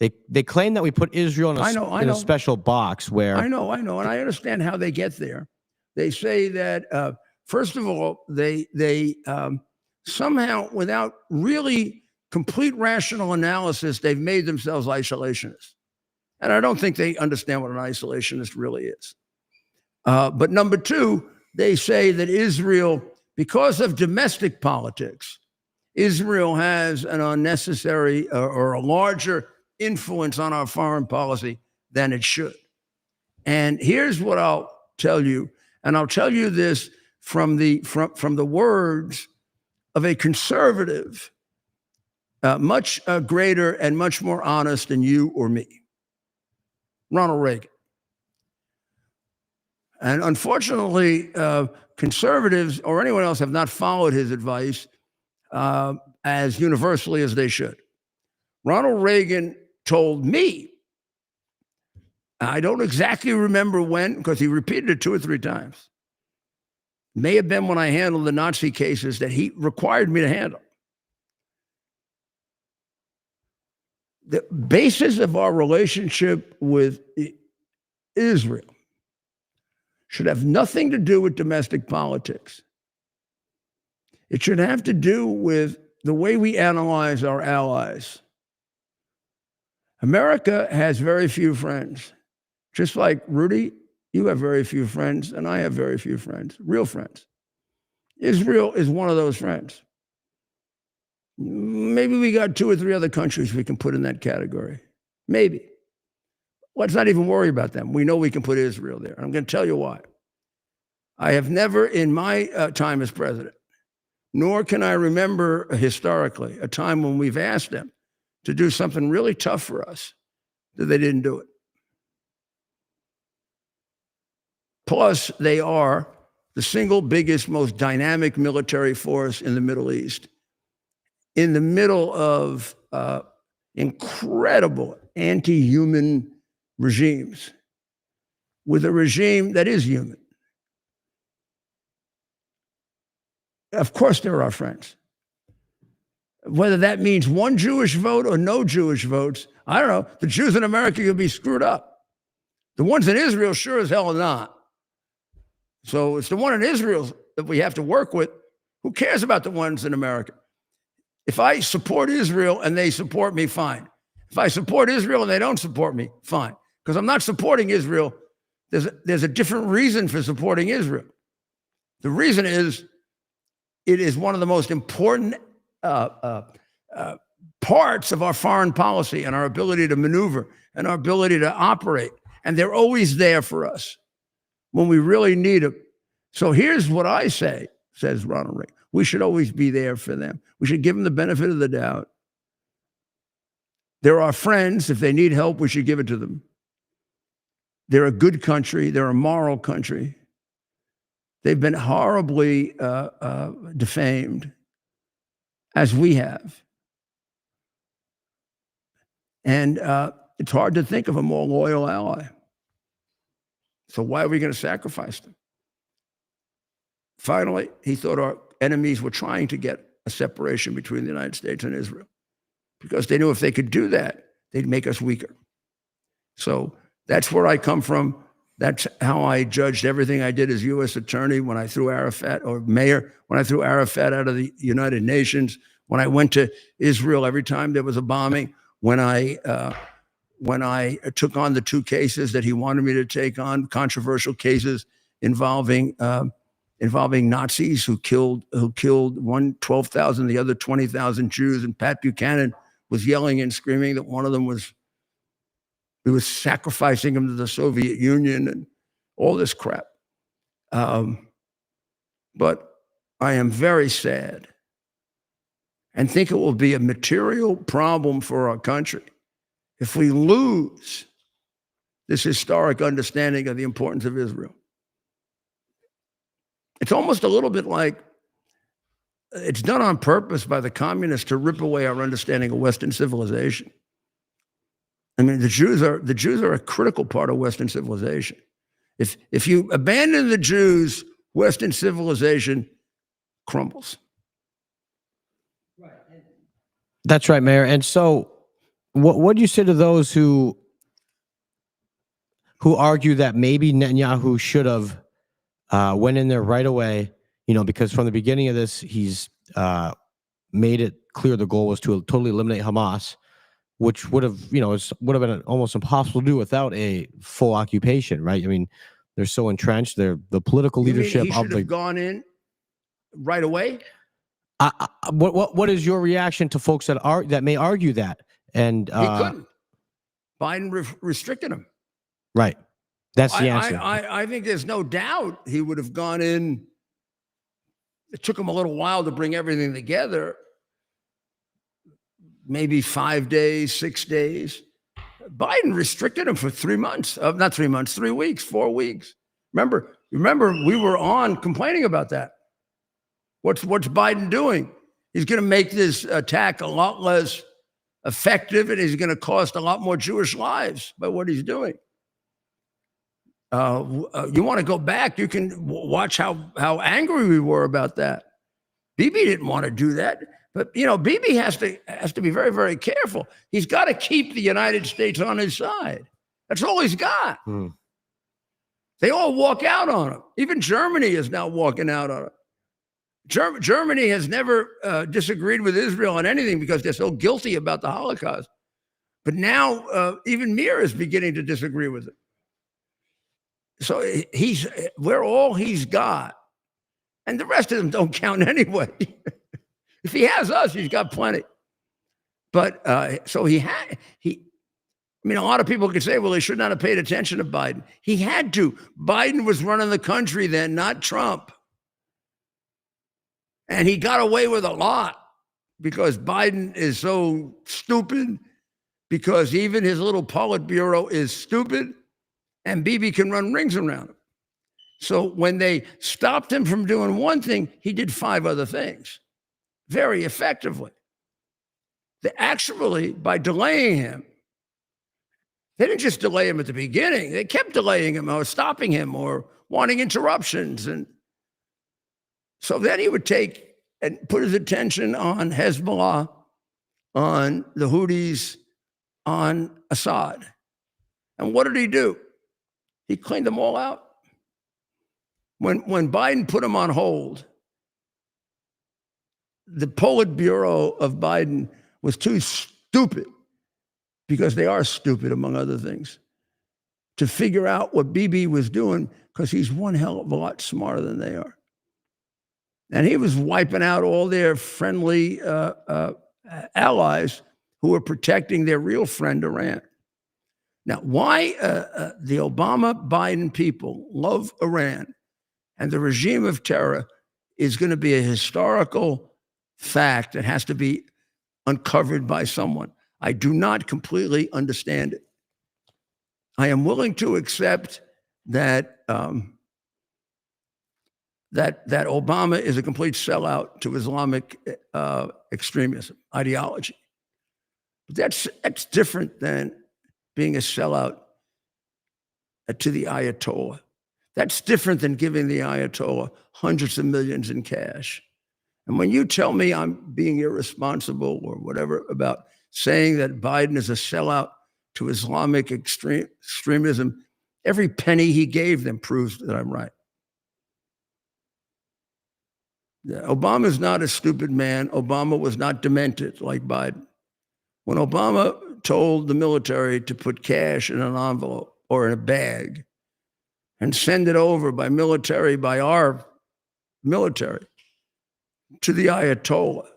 they claim that we put Israel in a special box where I know, and I understand how they get there. They say that first of all, they somehow, without really complete rational analysis, they've made themselves isolationists, and I don't think they understand what an isolationist really is. But number two, they say that Israel, because of domestic politics, Israel has an unnecessary or a larger influence on our foreign policy than it should. And here's what I'll tell you, and I'll tell you this from the words of a conservative, much greater and much more honest than you or me, Ronald Reagan. And unfortunately, conservatives or anyone else have not followed his advice as universally as they should. Ronald Reagan told me, I don't exactly remember when, because he repeated it 2 or 3 times. May have been when I handled the Nazi cases that he required me to handle. The basis of our relationship with Israel should have nothing to do with domestic politics. It should have to do with the way we analyze our allies. America has very few friends. Just like Rudy You have very few friends, and I have very few friends, real friends. Israel is one of those friends. Maybe we got 2 or 3 other countries we can put in that category. Maybe. Let's not even worry about them. We know we can put Israel there. I'm going to tell you why. I have never in my time as president, nor can I remember historically a time when we've asked them to do something really tough for us that they didn't do it. Plus, they are the single biggest, most dynamic military force in the Middle East, in the middle of incredible anti-human regimes, with a regime that is human. Of course, they're our friends. Whether that means one Jewish vote or no Jewish votes, I don't know. The Jews in America could be screwed up. The ones in Israel sure as hell are not. So it's the one in Israel that we have to work with. Who cares about the ones in America? If I support Israel and they support me, fine. If I support Israel and they don't support me, fine. Because I'm not supporting Israel. There's a different reason for supporting Israel. The reason is it is one of the most important parts of our foreign policy and our ability to maneuver and our ability to operate. And they're always there for us when we really need them. So here's what I say, says Ronald Reagan. We should always be there for them. We should give them the benefit of the doubt. They're our friends. If they need help, we should give it to them. They're a good country. They're a moral country. They've been horribly defamed, as we have. And it's hard to think of a more loyal ally. So why are we going to sacrifice them? Finally, he thought our enemies were trying to get a separation between the United States and Israel because they knew if they could do that, they'd make us weaker. So that's where I come from. That's how I judged everything I did as U.S. attorney when I threw Arafat, or mayor, when I threw Arafat out of the United Nations, when I went to Israel every time there was a bombing, when I took on the 2 cases that he wanted me to take on, controversial cases involving Nazis who killed one 12,000, the other 20,000 Jews, and Pat Buchanan was yelling and screaming that one of them was sacrificing him to the Soviet Union and all this crap. But I am very sad and think it will be a material problem for our country if we lose this historic understanding of the importance of Israel. It's almost a little bit like it's done on purpose by the communists to rip away our understanding of Western civilization. I mean, the Jews are a critical part of Western civilization. If you abandon the Jews, Western civilization crumbles. That's right, Mayor. And so what do you say to those who argue that maybe Netanyahu should have went in there right away, because from the beginning of this, he's made it clear the goal was to totally eliminate Hamas, which would have, would have been almost impossible to do without a full occupation, right? I mean, they're so entrenched. They're the political leadership he should have gone in right away. What is your reaction to folks that may argue that? And he couldn't. Biden restricted him. Right. That's the answer. I think there's no doubt he would have gone in. It took him a little while to bring everything together. Maybe 5 days, 6 days. Biden restricted him for 3 months. Not 3 months, 3 weeks, 4 weeks. Remember, we were on complaining about that. What's Biden doing? He's going to make this attack a lot less effective, and he's going to cost a lot more Jewish lives by what he's doing. You want to go back, you can watch how angry we were about that. Bibi didn't want to do that. But, Bibi has to be very, very careful. He's got to keep the United States on his side. That's all he's got. They all walk out on him. Even Germany is now walking out on him. Germany has never disagreed with Israel on anything because they're so guilty about the Holocaust. But now even Mir is beginning to disagree with it. So we're all he's got. And the rest of them don't count anyway. If he has us, he's got plenty. But so I mean, a lot of people could say, well, he should not have paid attention to Biden. He had to. Biden was running the country then, not Trump. And he got away with a lot because Biden is so stupid, because even his little Politburo is stupid, and Bibi can run rings around him. So when they stopped him from doing one thing, he did 5 other things very effectively. They actually, by delaying him, they didn't just delay him at the beginning. They kept delaying him or stopping him or wanting interruptions. And so then he would take and put his attention on Hezbollah, on the Houthis, on Assad. And what did he do? He cleaned them all out. When Biden put him on hold, the Politburo of Biden was too stupid, because they are stupid, among other things, to figure out what Bibi was doing, because he's one hell of a lot smarter than they are. And he was wiping out all their friendly allies who were protecting their real friend, Iran. Now, why the Obama-Biden people love Iran and the regime of terror is going to be a historical fact that has to be uncovered by someone. I do not completely understand it. I am willing to accept that that Obama is a complete sellout to Islamic extremism ideology. But that's different than being a sellout to the Ayatollah. That's different than giving the Ayatollah hundreds of millions in cash. And when you tell me I'm being irresponsible or whatever about saying that Biden is a sellout to Islamic extremism, every penny he gave them proves that I'm right. Obama is not a stupid man. Obama was not demented like Biden. When Obama told the military to put cash in an envelope or in a bag and send it over by our military to the Ayatollah,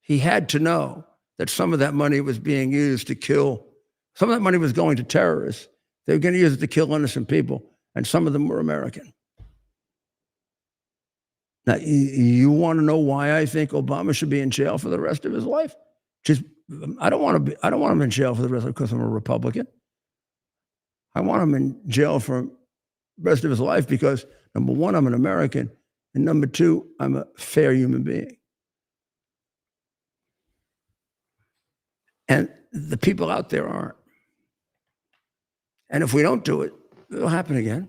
he had to know that some of that money was being used to kill, some of that money was going to terrorists. They were going to use it to kill innocent people, and some of them were American. Now, you want to know why I think Obama should be in jail for the rest of his life? I don't want him in jail for the rest of because I'm a Republican. I want him in jail for the rest of his life because, number one, I'm an American, and number two, I'm a fair human being. And the people out there aren't. And if we don't do it, it'll happen again.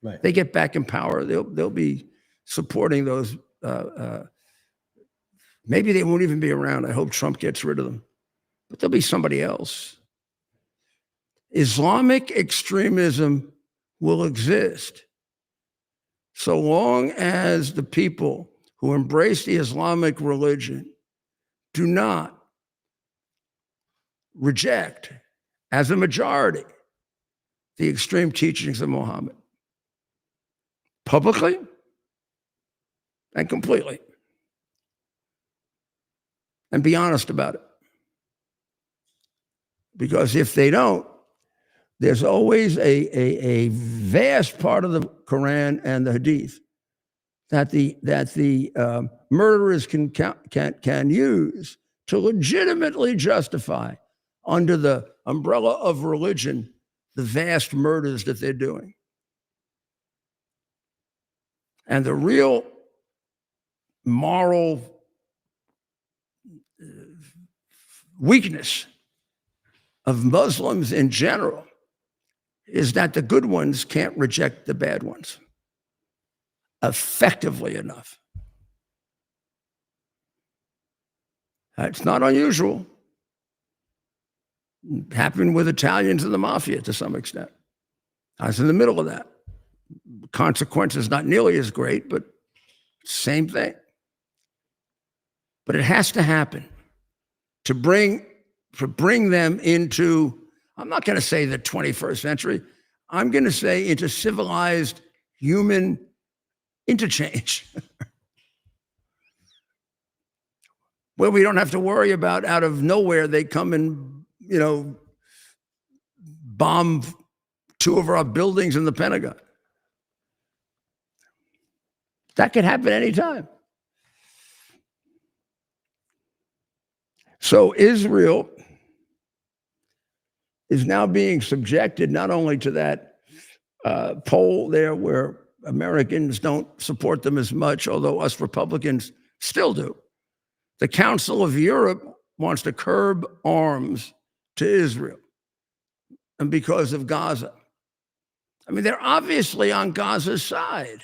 Right. They get back in power. They'll be supporting those. Maybe they won't even be around. I hope Trump gets rid of them. But there'll be somebody else. Islamic extremism will exist so long as the people who embrace the Islamic religion do not reject, as a majority, the extreme teachings of Muhammad, publicly and completely, and be honest about it. Because if they don't, there's always a vast part of the Quran and the Hadith that the murderers can use to legitimately justify, under the umbrella of religion, the vast murders that they're doing. And the real moral weakness of Muslims in general is that the good ones can't reject the bad ones effectively enough. It's not unusual. It happened with Italians and the mafia to some extent. I was in the middle of that. Consequences not nearly as great, but same thing. But it has to happen to bring them into, I'm not going to say the 21st century. I'm going to say, into civilized human interchange, where we don't have to worry about out of nowhere they come and, bomb 2 of our buildings in the Pentagon. That could happen anytime. So Israel is now being subjected not only to that poll there where Americans don't support them as much, although us Republicans still do. The Council of Europe wants to curb arms to Israel, and because of Gaza. I mean, they're obviously on Gaza's side.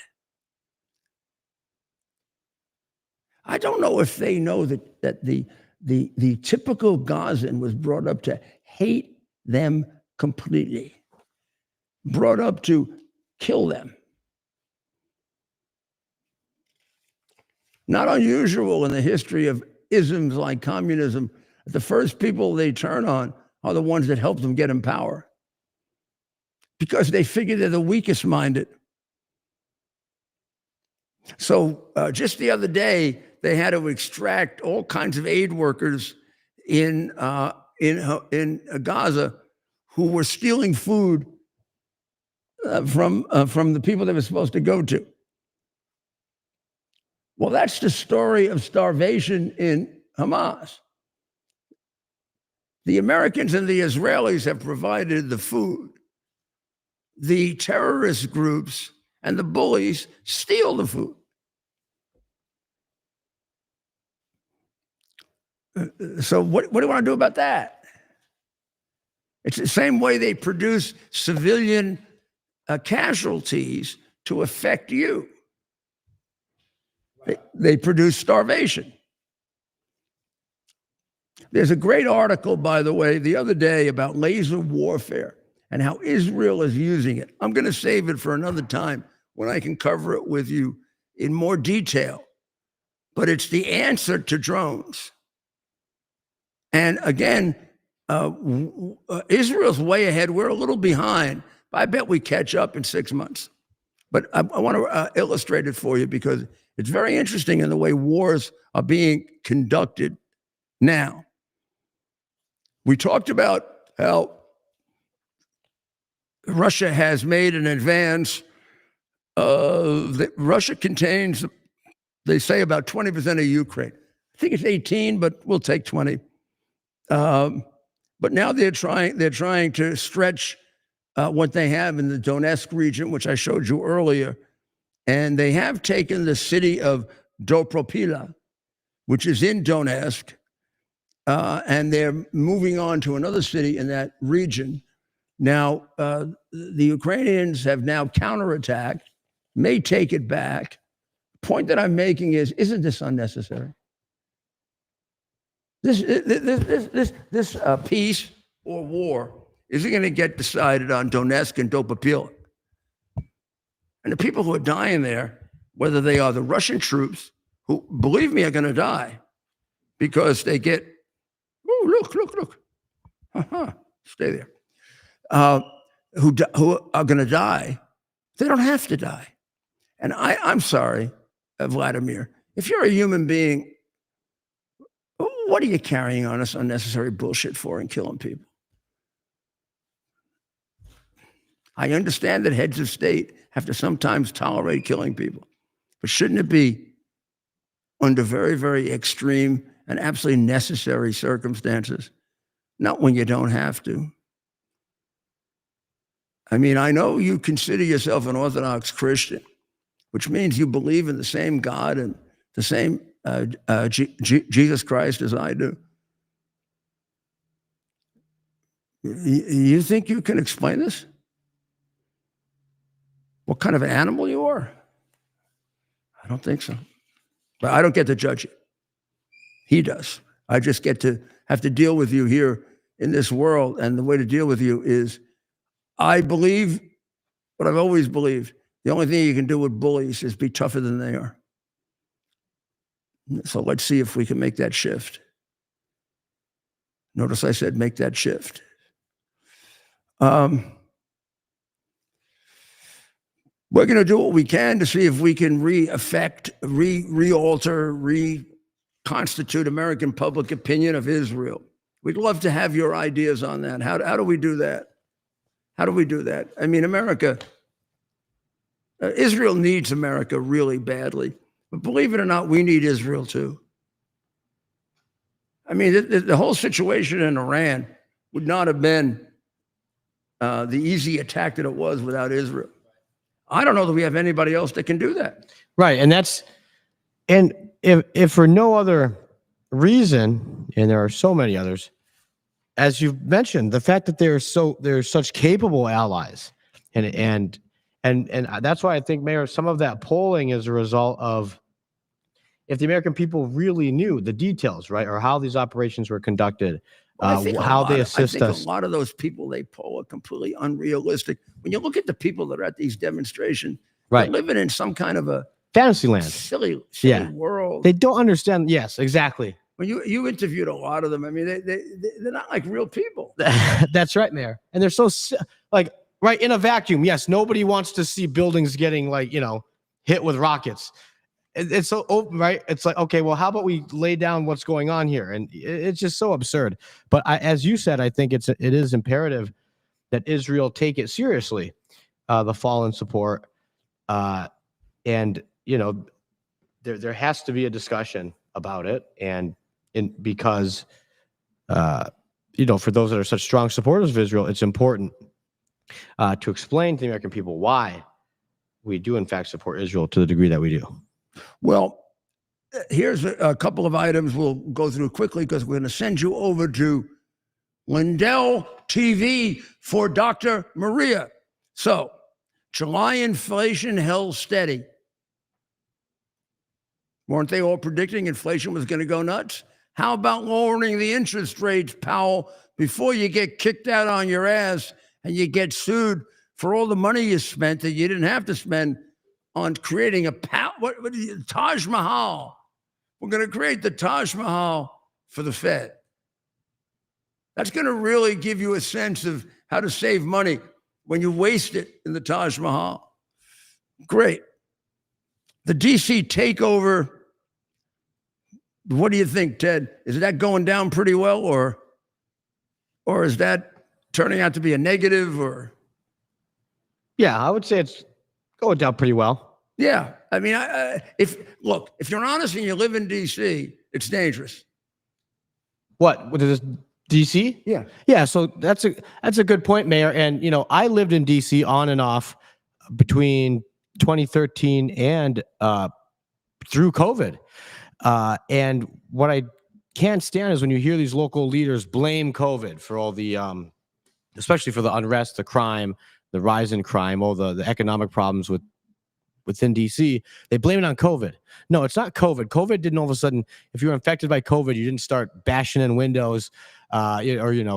I don't know if they know that the typical Gazan was brought up to hate them completely, brought up to kill them. Not unusual in the history of isms like communism. The first people they turn on are the ones that help them get in power, because they figure they're the weakest minded. So just the other day, they had to extract all kinds of aid workers in Gaza who were stealing food from the people they were supposed to go to. Well, that's the story of starvation in Hamas. The Americans and the Israelis have provided the food. The terrorist groups and the bullies steal the food. So what do you want to do about that? It's the same way they produce civilian casualties to affect you. They produce starvation. There's a great article, by the way, the other day about laser warfare and how Israel is using it. I'm going to save it for another time when I can cover it with you in more detail. But it's the answer to drones. And again, Israel's way ahead. We're a little behind, but I bet we catch up in 6 months. But I want to illustrate it for you because it's very interesting in the way wars are being conducted now. We talked about how Russia has made an advance. Russia contains, they say, about 20% of Ukraine. I think it's 18, but we'll take 20. But now they're trying to stretch what they have in the Donetsk region, which I showed you earlier. And they have taken the city of Dopropila, which is in Donetsk, and they're moving on to another city in that region. Now, the Ukrainians have now counterattacked, may take it back. The point that I'm making is, isn't this unnecessary? This peace or war isn't going to get decided on Donetsk and Dopropila. And the people who are dying there, whether they are the Russian troops, who, believe me, are going to die because they get, oh, look. Stay there. Who are going to die, they don't have to die. And I'm sorry, Vladimir, if you're a human being, what are you carrying on this unnecessary bullshit for and killing people? I understand that heads of state have to sometimes tolerate killing people, but shouldn't it be under very, very extreme and absolutely necessary circumstances, not when you don't have to? I mean, I know you consider yourself an Orthodox Christian, which means you believe in the same God and the same Jesus Christ as I do. You think you can explain this? What kind of an animal you are? I don't think so. But I don't get to judge it. He does. I just get to have to deal with you here in this world. And the way to deal with you is, I believe what I've always believed. The only thing you can do with bullies is be tougher than they are. So let's see if we can make that shift. Notice I said make that shift. We're going to do what we can to see if we can re-alter, reconstitute American public opinion of Israel. We'd love to have your ideas on that. How do we do that? How do we do that? I mean, Israel needs America really badly. But believe it or not, we need Israel too. I mean, the whole situation in Iran would not have been the easy attack that it was without Israel. I don't know that we have anybody else that can do that. Right. And if for no other reason, and there are so many others, as you've mentioned, the fact that they're such capable allies, and that's why I think, Mayor, some of that polling is a result of, if the American people really knew the details, right, or how these operations were conducted, how they assist us. I think a lot of those people they poll are completely unrealistic. When you look at the people that are at these demonstrations, right, they're living in some kind of a fantasy land, silly world. They don't understand. Yes, exactly. When you interviewed a lot of them, I mean, they're not like real people. That's right, Mayor. And they're so right in a vacuum. Yes, nobody wants to see buildings getting hit with rockets. It's so open, right? It's like, okay, well, how about we lay down what's going on here? And it's just so absurd. But as you said, I think it is imperative that Israel take it seriously, the fallen support, and there has to be a discussion about it, because for those that are such strong supporters of Israel, it's important to explain to the American people why we do in fact support Israel to the degree that we do. Well, here's a couple of items we'll go through quickly, because we're going to send you over to Lindell TV for Dr. Maria. So, July inflation held steady. Weren't they all predicting inflation was going to go nuts? How about lowering the interest rates, Powell, before you get kicked out on your ass and you get sued for all the money you spent that you didn't have to spend on creating Taj Mahal. We're going to create the Taj Mahal for the Fed. That's going to really give you a sense of how to save money when you waste it in the Taj Mahal. Great. The DC takeover, what do you think, Ted? Is that going down pretty well, or is that turning out to be a negative? Or yeah, I would say it's going down pretty well. Yeah, I mean, if you're honest and you live in DC, it's dangerous. What is this, DC? Yeah. So that's a good point, Mayor. And I lived in DC on and off between 2013 and through COVID. And what I can't stand is when you hear these local leaders blame COVID for all the, especially for the unrest, the crime, the rise in crime, all the economic problems within DC. They blame it on COVID. No, it's not COVID. COVID didn't all of a sudden, if you were infected by COVID, you didn't start bashing in windows or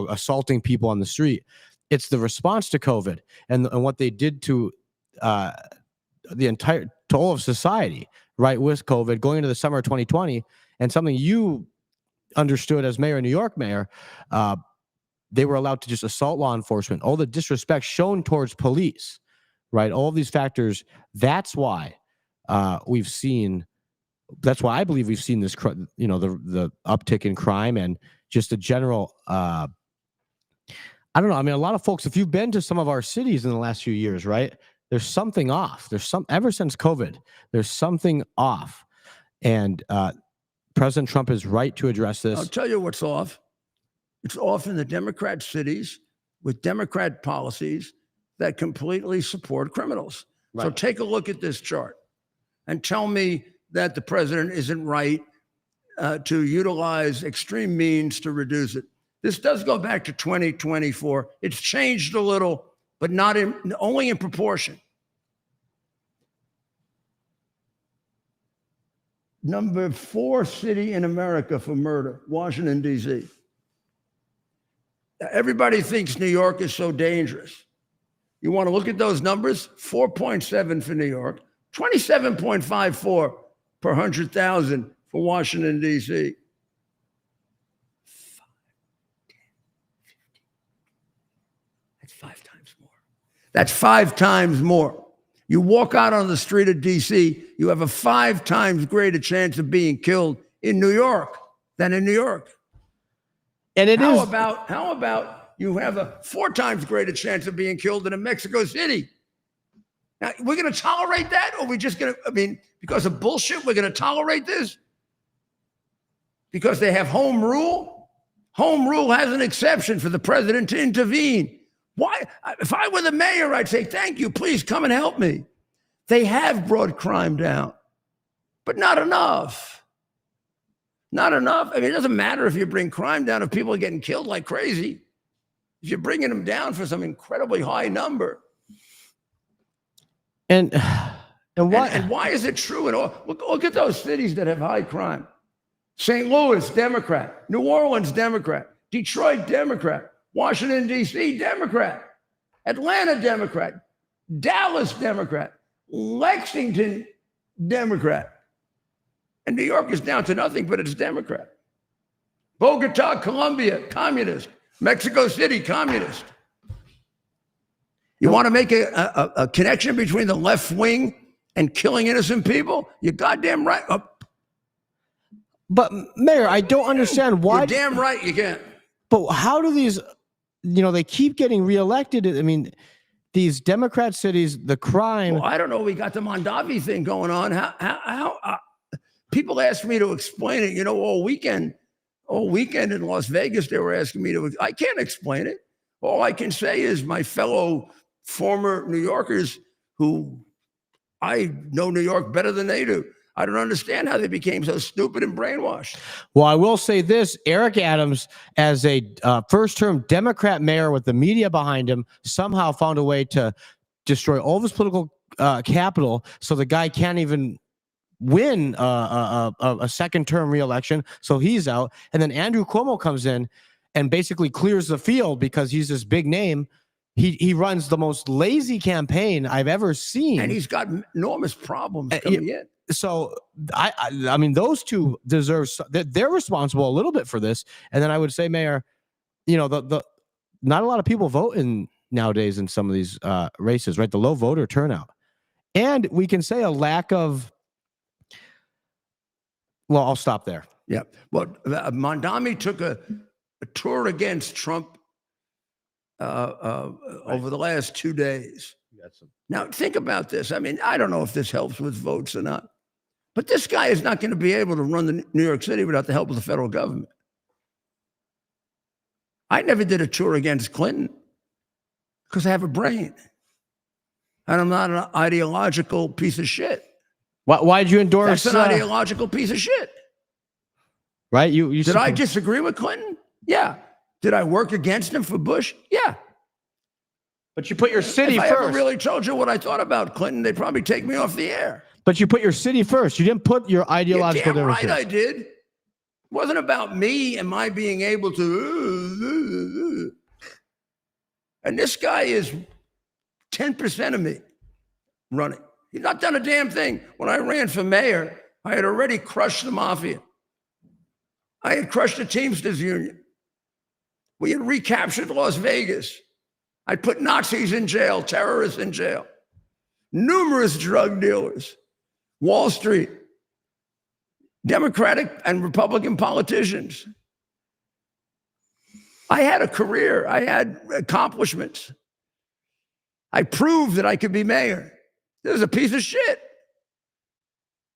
assaulting people on the street. It's the response to COVID and what they did to to all of society, right, with COVID going into the summer of 2020, and something you understood as mayor of New York, Mayor, they were allowed to just assault law enforcement, all the disrespect shown towards police, right? All of these factors. That's why I believe we've seen this, the uptick in crime and just the general, I don't know. I mean, a lot of folks, if you've been to some of our cities in the last few years, right, there's something off. Ever since COVID, there's something off. And President Trump is right to address this. I'll tell you what's off. It's off in the Democrat cities with Democrat policies that completely support criminals. Right. So take a look at this chart and tell me that the president isn't right to utilize extreme means to reduce it. This does go back to 2024. It's changed a little, but only in proportion. Number 4 city in America for murder, Washington, D.C. Everybody thinks New York is so dangerous. You want to look at those numbers? 4.7 for New York, 27.54 per 100,000 for Washington, D.C. 5, 10, 15. That's 5 times more. You walk out on the street of D.C., you have a 5 times greater chance of being killed in New York than in New York. And how about you have a 4 times greater chance of being killed than in Mexico City? Now, we're going to tolerate that? Or are we just going to, because of bullshit, we're going to tolerate this? Because they have home rule? Home rule has an exception for the president to intervene. Why? If I were the mayor, I'd say, thank you, please come and help me. They have brought crime down, but not enough. Not enough. It doesn't matter if you bring crime down if people are getting killed like crazy. If you're bringing them down for some incredibly high number. And why? And why is it true? Look at those cities that have high crime. St. Louis, Democrat. New Orleans, Democrat. Detroit, Democrat. Washington, D.C., Democrat. Atlanta, Democrat. Dallas, Democrat. Lexington, Democrat. And New York is down to nothing, but it's Democrat. Bogota, Colombia, communist. Mexico City, communist. You want to make a connection between the left wing and killing innocent people? You're goddamn right. But Mayor, I don't understand why. You're damn right you can't. But how do these, they keep getting reelected? These Democrat cities, the crime. Well, I don't know. We got the Mondavi thing going on. How people asked me to explain it, all weekend in Las Vegas, they were asking me to, I can't explain it. All I can say is my fellow former New Yorkers who I know New York better than they do. I don't understand how they became so stupid and brainwashed. Well, I will say this, Eric Adams, as a first-term Democrat mayor with the media behind him, somehow found a way to destroy all of his political capital so the guy can't even win a second-term reelection, so he's out. And then Andrew Cuomo comes in and basically clears the field because he's this big name. He runs the most lazy campaign I've ever seen. And he's got enormous problems coming in. So I mean, those two deserve. They're responsible a little bit for this. And then I would say, Mayor, the not a lot of people vote nowadays in some of these races, right? The low voter turnout, and we can say a lack of. Well, I'll stop there. Yeah. Well, Mondami took a tour against Trump over the last 2 days. Now, think about this. I don't know if this helps with votes or not, but this guy is not going to be able to run the New York City without the help of the federal government. I never did a tour against Clinton because I have a brain, and I'm not an ideological piece of shit. Why'd you endorse? That's an ideological piece of shit. Right? You did I disagree with Clinton? Yeah. Did I work against him for Bush? Yeah. But you put your city first. If I ever really told you what I thought about Clinton, they'd probably take me off the air. But you put your city first. You didn't put your ideological differences. Right, I did. It wasn't about me and my being able to. And this guy is 10% of me running. He's not done a damn thing. When I ran for mayor, I had already crushed the mafia. I had crushed the Teamsters Union. We had recaptured Las Vegas. I put Nazis in jail, terrorists in jail, numerous drug dealers, Wall Street, Democratic and Republican politicians. I had a career. I had accomplishments. I proved that I could be mayor. This was a piece of shit.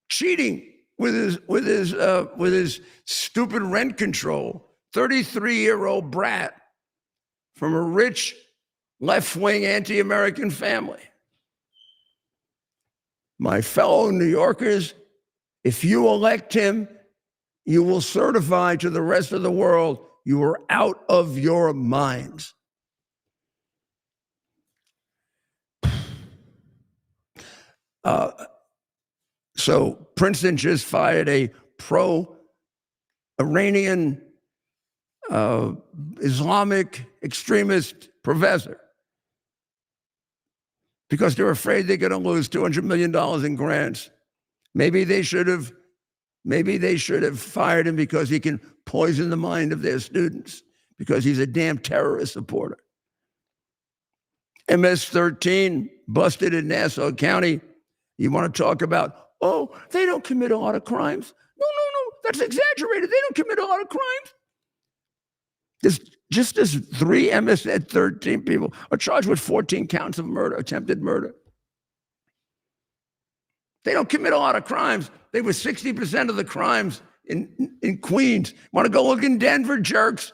Cheating with his stupid rent control. 33-year-old brat from a rich left-wing anti-American family. My fellow New Yorkers, if you elect him, you will certify to the rest of the world you are out of your minds. So Princeton just fired a pro-Iranian Islamic extremist professor because they're afraid they're going to lose $200 million in grants. Maybe they should have fired him because he can poison the mind of their students because he's a damn terrorist supporter. MS-13 busted in Nassau County. You want to talk about, oh, they don't commit a lot of crimes. No, that's exaggerated. They don't commit a lot of crimes. Just as 3 MS-13 people are charged with 14 counts of murder, attempted murder. They don't commit a lot of crimes. They were 60% of the crimes in Queens. Want to go look in Denver, jerks?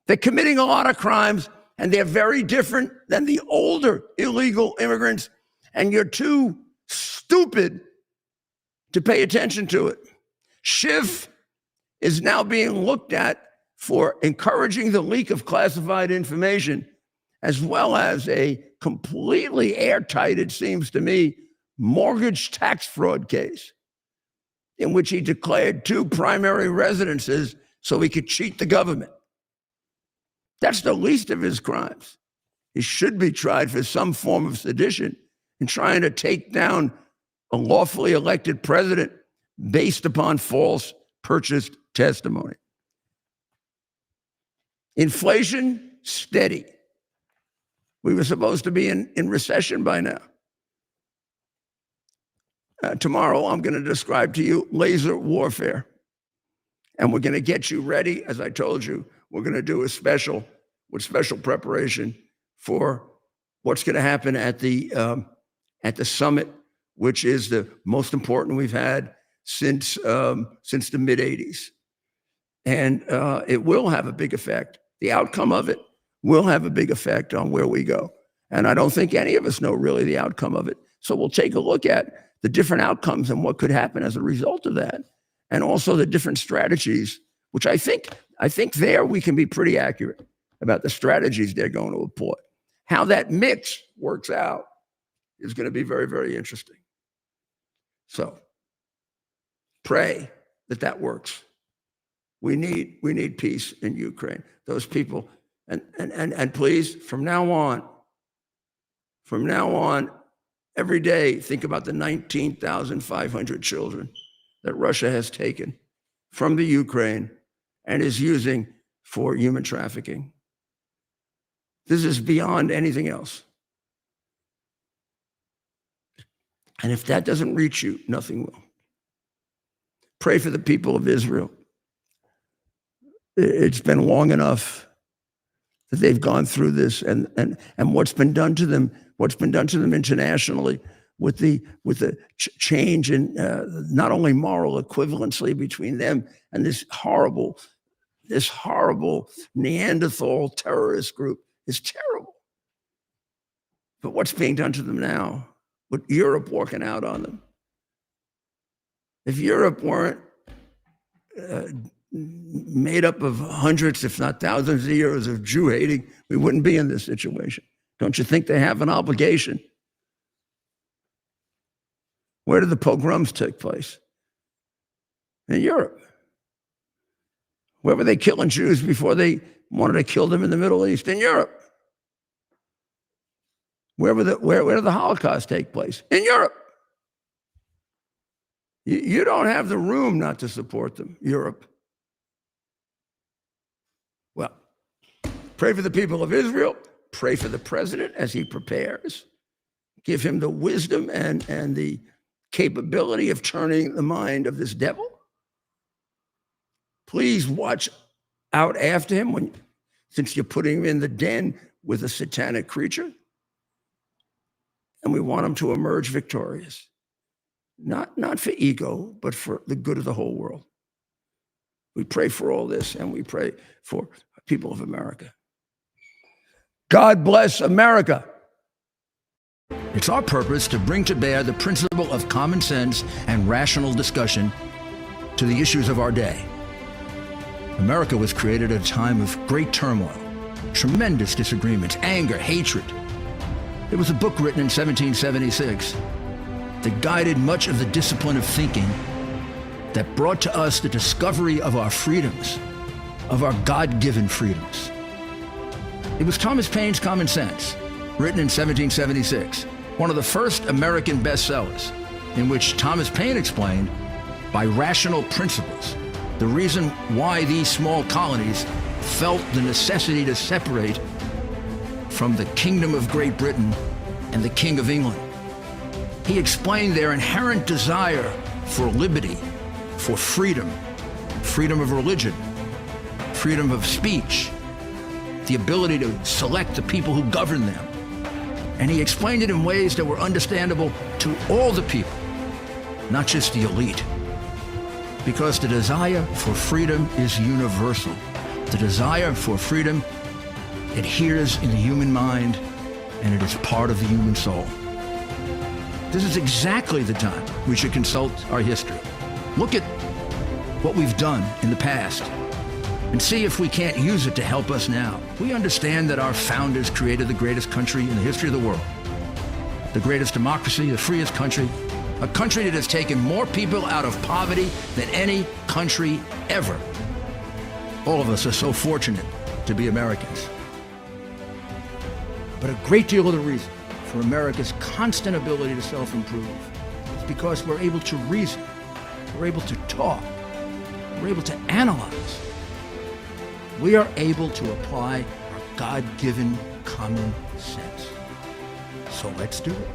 They're committing a lot of crimes, and they're very different than the older illegal immigrants, and you're too stupid to pay attention to it. Schiff is now being looked at for encouraging the leak of classified information, as well as a completely airtight, it seems to me, mortgage tax fraud case in which he declared 2 primary residences so he could cheat the government. That's the least of his crimes. He should be tried for some form of sedition and trying to take down a lawfully elected president based upon false purchased testimony. Inflation, steady. We were supposed to be in recession by now. Tomorrow, I'm going to describe to you laser warfare. And we're going to get you ready. As I told you, we're going to do a special preparation for what's going to happen at the summit, which is the most important we've had since the mid-'80s. And it will have a big effect. The outcome of it will have a big effect on where we go. And I don't think any of us know really the outcome of it. So we'll take a look at the different outcomes and what could happen as a result of that. And also the different strategies, which I think there we can be pretty accurate about the strategies they're going to employ. How that mix works out is going to be very, very interesting. So pray that works. We need peace in Ukraine. Those people, and please, from now on, every day, think about the 19,500 children that Russia has taken from the Ukraine and is using for human trafficking. This is beyond anything else. And if that doesn't reach you, nothing will. Pray for the people of Israel. It's been long enough that they've gone through this, and what's been done to them internationally with the change in not only moral equivalency between them and this horrible Neanderthal terrorist group is terrible. But what's being done to them now, with Europe walking out on them? If Europe weren't made up of hundreds, if not thousands of years of Jew hating, we wouldn't be in this situation. Don't you think they have an obligation? Where did the pogroms take place? In Europe. Where were they killing Jews before they wanted to kill them in the Middle East? In Europe. Where did the Holocaust take place? In Europe. You don't have the room not to support them, Europe. Well, pray for the people of Israel. Pray for the president as he prepares. Give him the wisdom and the capability of turning the mind of this devil. Please watch out after him since you're putting him in the den with a satanic creature. And we want him to emerge victorious. Not for ego, but for the good of the whole world. We pray for all this, and we pray for people of America. God bless America. It's our purpose to bring to bear the principle of common sense and rational discussion to the issues of our day. America was created at a time of great turmoil, tremendous disagreements, anger, hatred. There was a book written in 1776 that guided much of the discipline of thinking that brought to us the discovery of our freedoms, of our God-given freedoms. It was Thomas Paine's Common Sense, written in 1776, one of the first American bestsellers, in which Thomas Paine explained, by rational principles, the reason why these small colonies felt the necessity to separate from the Kingdom of Great Britain and the King of England. He explained their inherent desire for liberty, for freedom, freedom of religion, freedom of speech, the ability to select the people who govern them. And he explained it in ways that were understandable to all the people, not just the elite. Because the desire for freedom is universal. The desire for freedom adheres in the human mind, and it is part of the human soul. This is exactly the time we should consult our history. Look at what we've done in the past and see if we can't use it to help us now. We understand that our founders created the greatest country in the history of the world, the greatest democracy, the freest country, a country that has taken more people out of poverty than any country ever. All of us are so fortunate to be Americans. But a great deal of the reason for America's constant ability to self-improve is because we're able to reason, we're able to talk, we're able to analyze. We are able to apply our God-given common sense. So let's do it.